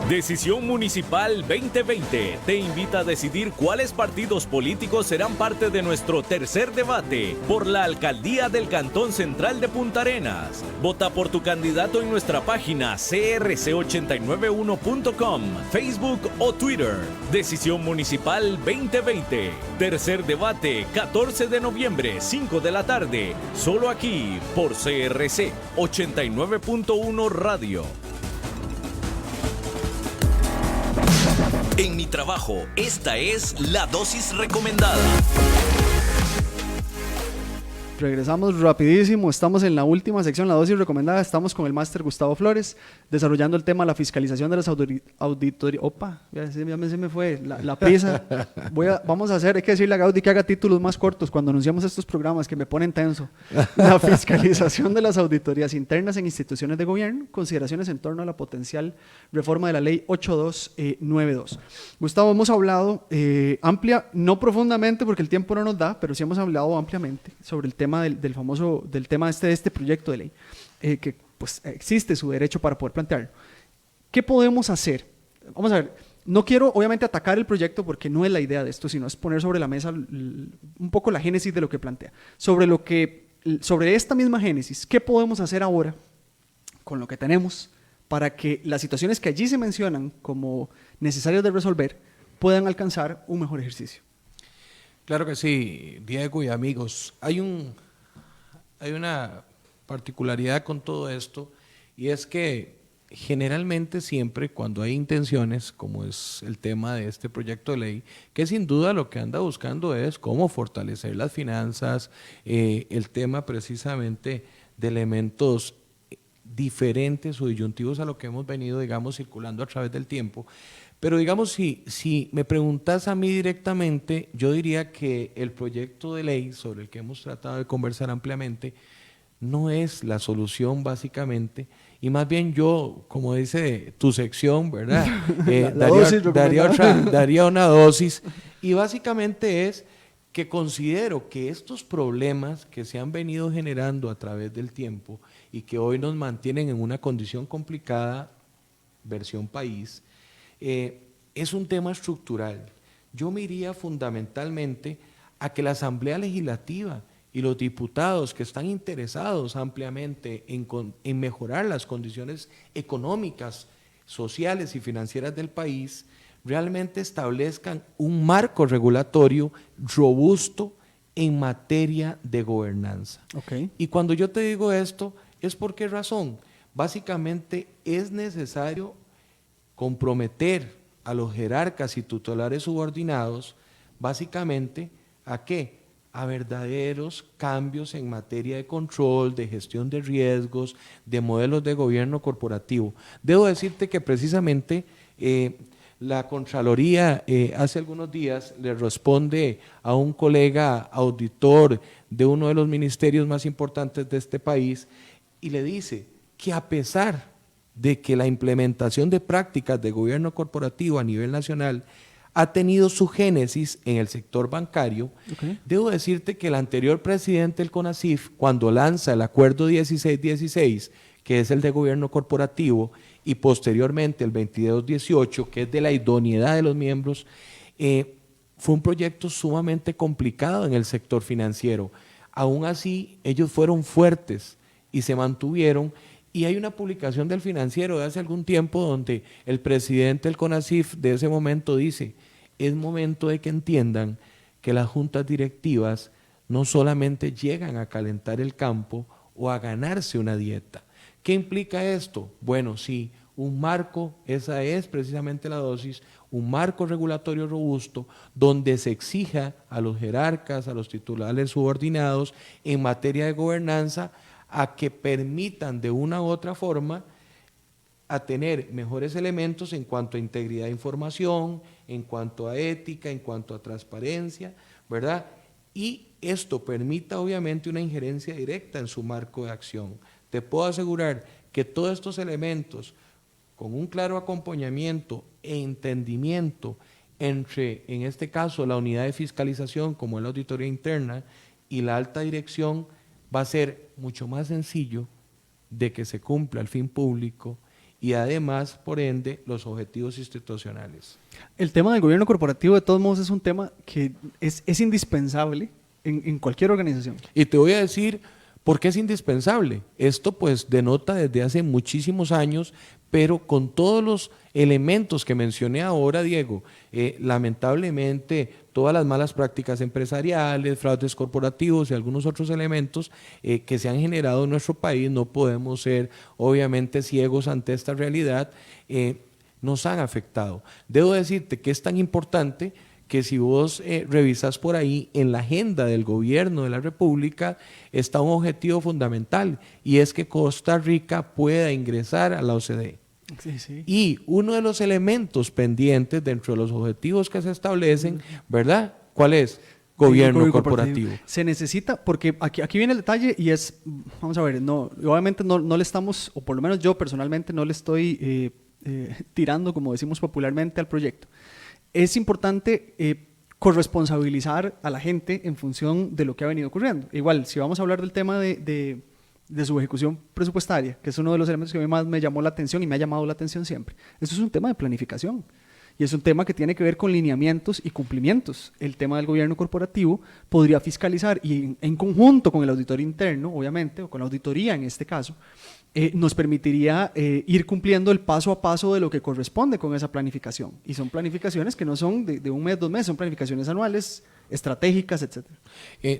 Decisión Municipal 2020 te invita a decidir cuáles partidos políticos serán parte de nuestro tercer debate por la alcaldía del Cantón Central de Punta Arenas. Vota por tu candidato en nuestra página crc891.com, Facebook o Twitter. Decisión Municipal 2020. Tercer debate, 14 de noviembre, 5 de la tarde. Solo aquí por CRC 89.1 Radio. En mi trabajo, esta es la dosis recomendada. Regresamos rapidísimo, estamos en la última sección, la dosis recomendada. Estamos con el máster Gustavo Flores, desarrollando el tema de la fiscalización de las auditorías. Opa, ya se me fue la prisa. Vamos a hacer, hay que decirle a Gaudí que haga títulos más cortos cuando anunciamos estos programas, que me ponen tenso. La fiscalización de las auditorías internas en instituciones de gobierno, consideraciones en torno a la potencial reforma de la ley 8292. Gustavo, hemos hablado no profundamente porque el tiempo no nos da, pero sí hemos hablado ampliamente sobre el tema del tema de este proyecto de ley, que pues existe su derecho para poder plantearlo. ¿Qué podemos hacer? Vamos a ver, no quiero obviamente atacar el proyecto porque no es la idea de esto, sino es poner sobre la mesa un poco la génesis de lo que plantea. Sobre esta misma génesis, ¿qué podemos hacer ahora con lo que tenemos para que las situaciones que allí se mencionan como necesarias de resolver puedan alcanzar un mejor ejercicio? Claro que sí, Diego y amigos. Hay una particularidad con todo esto, y es que generalmente siempre cuando hay intenciones, como es el tema de este proyecto de ley, que sin duda lo que anda buscando es cómo fortalecer las finanzas, el tema precisamente de elementos diferentes o disyuntivos a lo que hemos venido, digamos, circulando a través del tiempo. Pero digamos, si me preguntas a mí directamente, yo diría que el proyecto de ley sobre el que hemos tratado de conversar ampliamente no es la solución básicamente, y más bien yo, como dice tu sección, ¿verdad? Daría una dosis, y básicamente es que considero que estos problemas que se han venido generando a través del tiempo y que hoy nos mantienen en una condición complicada, versión país, es un tema estructural. Yo me iría fundamentalmente a que la Asamblea Legislativa y los diputados que están interesados ampliamente en mejorar las condiciones económicas, sociales y financieras del país, realmente establezcan un marco regulatorio robusto en materia de gobernanza. Okay. Y cuando yo te digo esto, ¿es por qué razón? Básicamente es necesario comprometer a los jerarcas y tutelares subordinados, básicamente, ¿a qué? a verdaderos cambios en materia de control, de gestión de riesgos, de modelos de gobierno corporativo. Debo decirte que precisamente la Contraloría hace algunos días le responde a un colega auditor de uno de los ministerios más importantes de este país y le dice que a pesar de que la implementación de prácticas de gobierno corporativo a nivel nacional ha tenido su génesis en el sector bancario, debo decirte que el anterior presidente del CONACYF, cuando lanza el acuerdo 1616, que es el de gobierno corporativo, y posteriormente el 2218, que es de la idoneidad de los miembros, fue un proyecto sumamente complicado en el sector financiero. Aún así, ellos fueron fuertes y se mantuvieron. Y hay una publicación del Financiero de hace algún tiempo donde el presidente del CONACYF de ese momento dice: es momento de que entiendan que las juntas directivas no solamente llegan a calentar el campo o a ganarse una dieta. ¿Qué implica esto? Bueno, sí, un marco, esa es precisamente la dosis, un marco regulatorio robusto donde se exija a los jerarcas, a los titulares subordinados en materia de gobernanza a que permitan de una u otra forma a tener mejores elementos en cuanto a integridad de información, en cuanto a ética, en cuanto a transparencia, ¿verdad? Y esto permita obviamente una injerencia directa en su marco de acción. Te puedo asegurar que todos estos elementos, con un claro acompañamiento e entendimiento entre, en este caso, la unidad de fiscalización, como es la auditoría interna, y la alta dirección, va a ser mucho más sencillo de que se cumpla el fin público y además, por ende, los objetivos institucionales. El tema del gobierno corporativo, de todos modos, es un tema que es indispensable en cualquier organización. Y te voy a decir por qué es indispensable. Esto pues denota desde hace muchísimos años, pero con todos los elementos que mencioné ahora, Diego, lamentablemente todas las malas prácticas empresariales, fraudes corporativos y algunos otros elementos que se han generado en nuestro país, no podemos ser obviamente ciegos ante esta realidad, nos han afectado. Debo decirte que es tan importante que si vos revisas por ahí, en la agenda del gobierno de la República está un objetivo fundamental, y es que Costa Rica pueda ingresar a la OCDE. Sí, sí. Y uno de los elementos pendientes dentro de los objetivos que se establecen, ¿verdad? ¿Cuál es? Gobierno corporativo. Se necesita, porque aquí viene el detalle y es, vamos a ver, no, obviamente no le estamos, o por lo menos yo personalmente no le estoy tirando, como decimos popularmente, al proyecto. Es importante corresponsabilizar a la gente en función de lo que ha venido ocurriendo. Igual, si vamos a hablar del tema de su ejecución presupuestaria, que es uno de los elementos que a mí más me llamó la atención y me ha llamado la atención siempre, eso es un tema de planificación. Y es un tema que tiene que ver con lineamientos y cumplimientos. El tema del gobierno corporativo podría fiscalizar y en conjunto con el auditor interno, obviamente, o con la auditoría en este caso, nos permitiría ir cumpliendo el paso a paso de lo que corresponde con esa planificación. Y son planificaciones que no son de un mes, 2 meses, son planificaciones anuales, estratégicas, etc.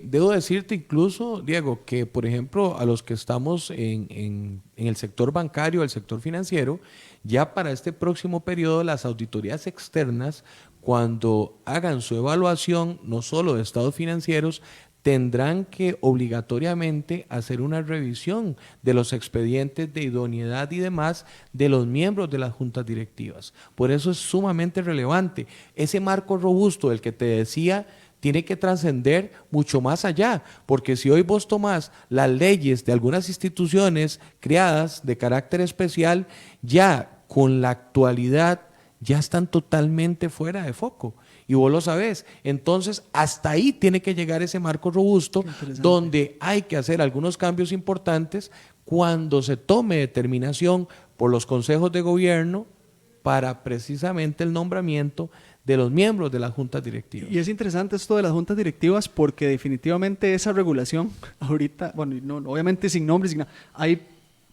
Debo decirte incluso, Diego, que por ejemplo a los que estamos en el sector bancario, el sector financiero, ya para este próximo periodo las auditorías externas, cuando hagan su evaluación no solo de estados financieros, tendrán que obligatoriamente hacer una revisión de los expedientes de idoneidad y demás de los miembros de las juntas directivas. Por eso es sumamente relevante. Ese marco robusto del que te decía tiene que trascender mucho más allá, porque si hoy vos tomás las leyes de algunas instituciones creadas de carácter especial, ya con la actualidad ya están totalmente fuera de foco. Y vos lo sabés. Entonces, hasta ahí tiene que llegar ese marco robusto donde hay que hacer algunos cambios importantes cuando se tome determinación por los consejos de gobierno para precisamente el nombramiento de los miembros de las juntas directivas. Y es interesante esto de las juntas directivas porque definitivamente esa regulación ahorita, bueno, no, obviamente sin nombres, hay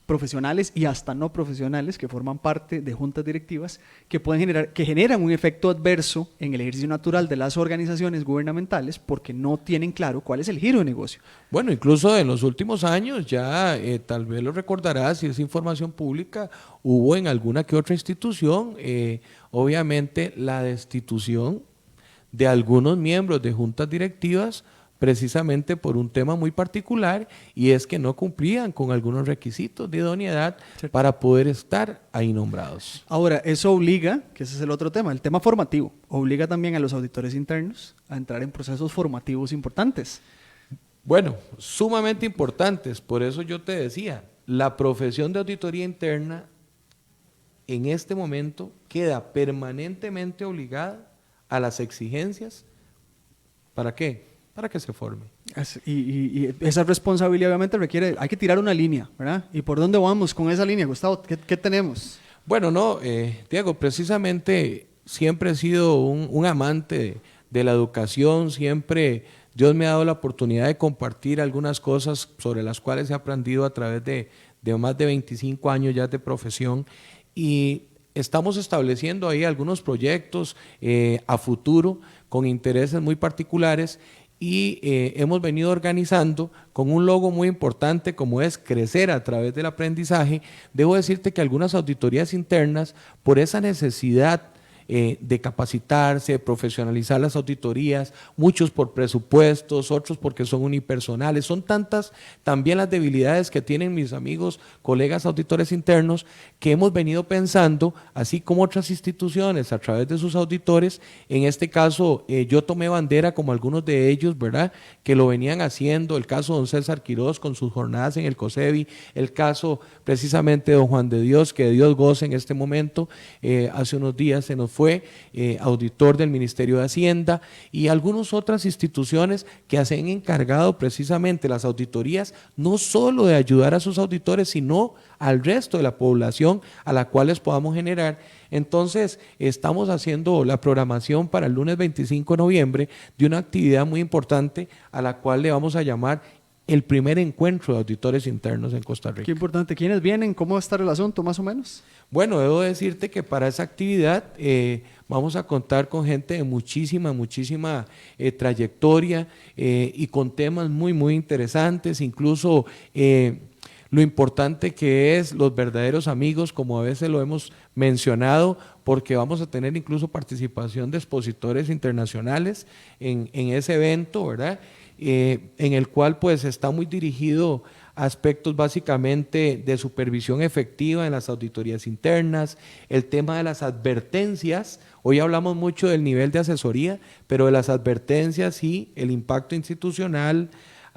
profesionales y hasta no profesionales que forman parte de juntas directivas que generan un efecto adverso en el ejercicio natural de las organizaciones gubernamentales porque no tienen claro cuál es el giro de negocio. Bueno, incluso en los últimos años ya tal vez lo recordarás, si es información pública, hubo en alguna que otra institución obviamente la destitución de algunos miembros de juntas directivas precisamente por un tema muy particular, y es que no cumplían con algunos requisitos de idoneidad para poder estar ahí nombrados. Ahora, eso obliga, que ese es el otro tema, el tema formativo, obliga también a los auditores internos a entrar en procesos formativos importantes. Bueno, sumamente importantes, por eso yo te decía, la profesión de auditoría interna en este momento queda permanentemente obligada a las exigencias. ¿Para qué? Para que se forme. Y esa responsabilidad obviamente requiere, hay que tirar una línea, ¿verdad? ¿Y por dónde vamos con esa línea, Gustavo? ¿Qué tenemos? Bueno, no, Diego, precisamente siempre he sido un amante de la educación, siempre Dios me ha dado la oportunidad de compartir algunas cosas sobre las cuales he aprendido a través de más de 25 años ya de profesión, y estamos estableciendo ahí algunos proyectos a futuro con intereses muy particulares, y hemos venido organizando con un logo muy importante como es crecer a través del aprendizaje. Debo decirte que algunas auditorías internas, por esa necesidad de capacitarse, de profesionalizar las auditorías, muchos por presupuestos, otros porque son unipersonales, son tantas también las debilidades que tienen mis amigos, colegas auditores internos, que hemos venido pensando, así como otras instituciones a través de sus auditores. En este caso yo tomé bandera como algunos de ellos, ¿verdad?, que lo venían haciendo, el caso de don César Quiroz con sus jornadas en el COSEBI, el caso precisamente de don Juan de Dios, que de Dios goce en este momento, hace unos días se nos fue auditor del Ministerio de Hacienda, y algunas otras instituciones que se han encargado precisamente las auditorías, no solo de ayudar a sus auditores, sino al resto de la población a la cual les podamos generar. Entonces, estamos haciendo la programación para el lunes 25 de noviembre de una actividad muy importante a la cual le vamos a llamar el primer encuentro de auditores internos en Costa Rica. Qué importante. ¿Quiénes vienen? ¿Cómo va a estar el asunto, más o menos? Bueno, debo decirte que para esa actividad vamos a contar con gente de muchísima trayectoria y con temas muy interesantes, incluso lo importante que es los verdaderos amigos, como a veces lo hemos mencionado, porque vamos a tener incluso participación de expositores internacionales en ese evento, ¿verdad?, en el cual pues está muy dirigido a aspectos básicamente de supervisión efectiva en las auditorías internas, el tema de las advertencias. Hoy hablamos mucho del nivel de asesoría, pero de las advertencias y el impacto institucional,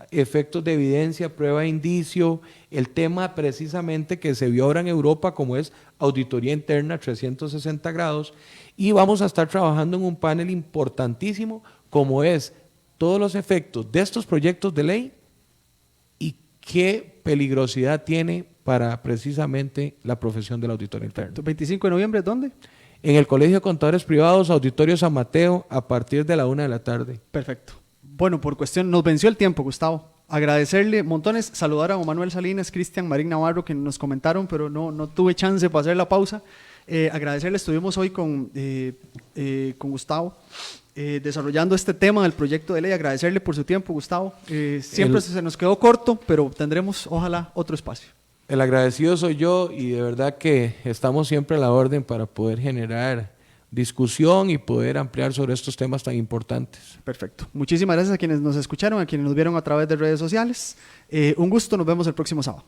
efectos de evidencia, prueba de indicio, el tema precisamente que se vio ahora en Europa como es auditoría interna 360 grados, y vamos a estar trabajando en un panel importantísimo como es todos los efectos de estos proyectos de ley y qué peligrosidad tiene para precisamente la profesión del auditor interno. 25 de noviembre, ¿dónde? En el Colegio de Contadores Privados, Auditorio San Mateo, a partir de la 1 de la tarde. Perfecto. Bueno, por cuestión, nos venció el tiempo, Gustavo. Agradecerle montones, saludar a don Manuel Salinas, Cristian, Marín Navarro, que nos comentaron, pero no tuve chance para hacer la pausa. Agradecerle, estuvimos hoy con Gustavo, desarrollando este tema del proyecto de ley. Agradecerle por su tiempo, Gustavo. Siempre se nos quedó corto, pero tendremos, ojalá, otro espacio. El agradecido soy yo, y de verdad que estamos siempre a la orden para poder generar discusión y poder ampliar sobre estos temas tan importantes. Perfecto. Muchísimas gracias a quienes nos escucharon, a quienes nos vieron a través de redes sociales. Un gusto, nos vemos el próximo sábado.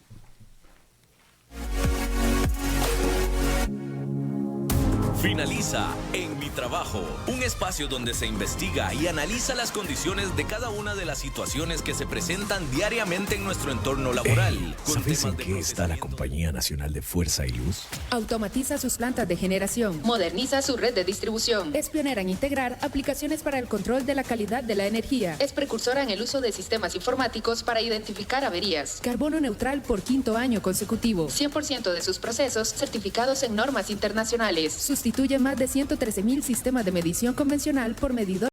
Finaliza En Mi Trabajo, un espacio donde se investiga y analiza las condiciones de cada una de las situaciones que se presentan diariamente en nuestro entorno laboral. ¿Sabes en qué está la Compañía Nacional de Fuerza y Luz? Automatiza sus plantas de generación, moderniza su red de distribución, es pionera en integrar aplicaciones para el control de la calidad de la energía, es precursora en el uso de sistemas informáticos para identificar averías, carbono neutral por 5º año consecutivo, 100% de sus procesos certificados en normas internacionales, sustituye más de 113,000 sistemas de medición convencional por medidor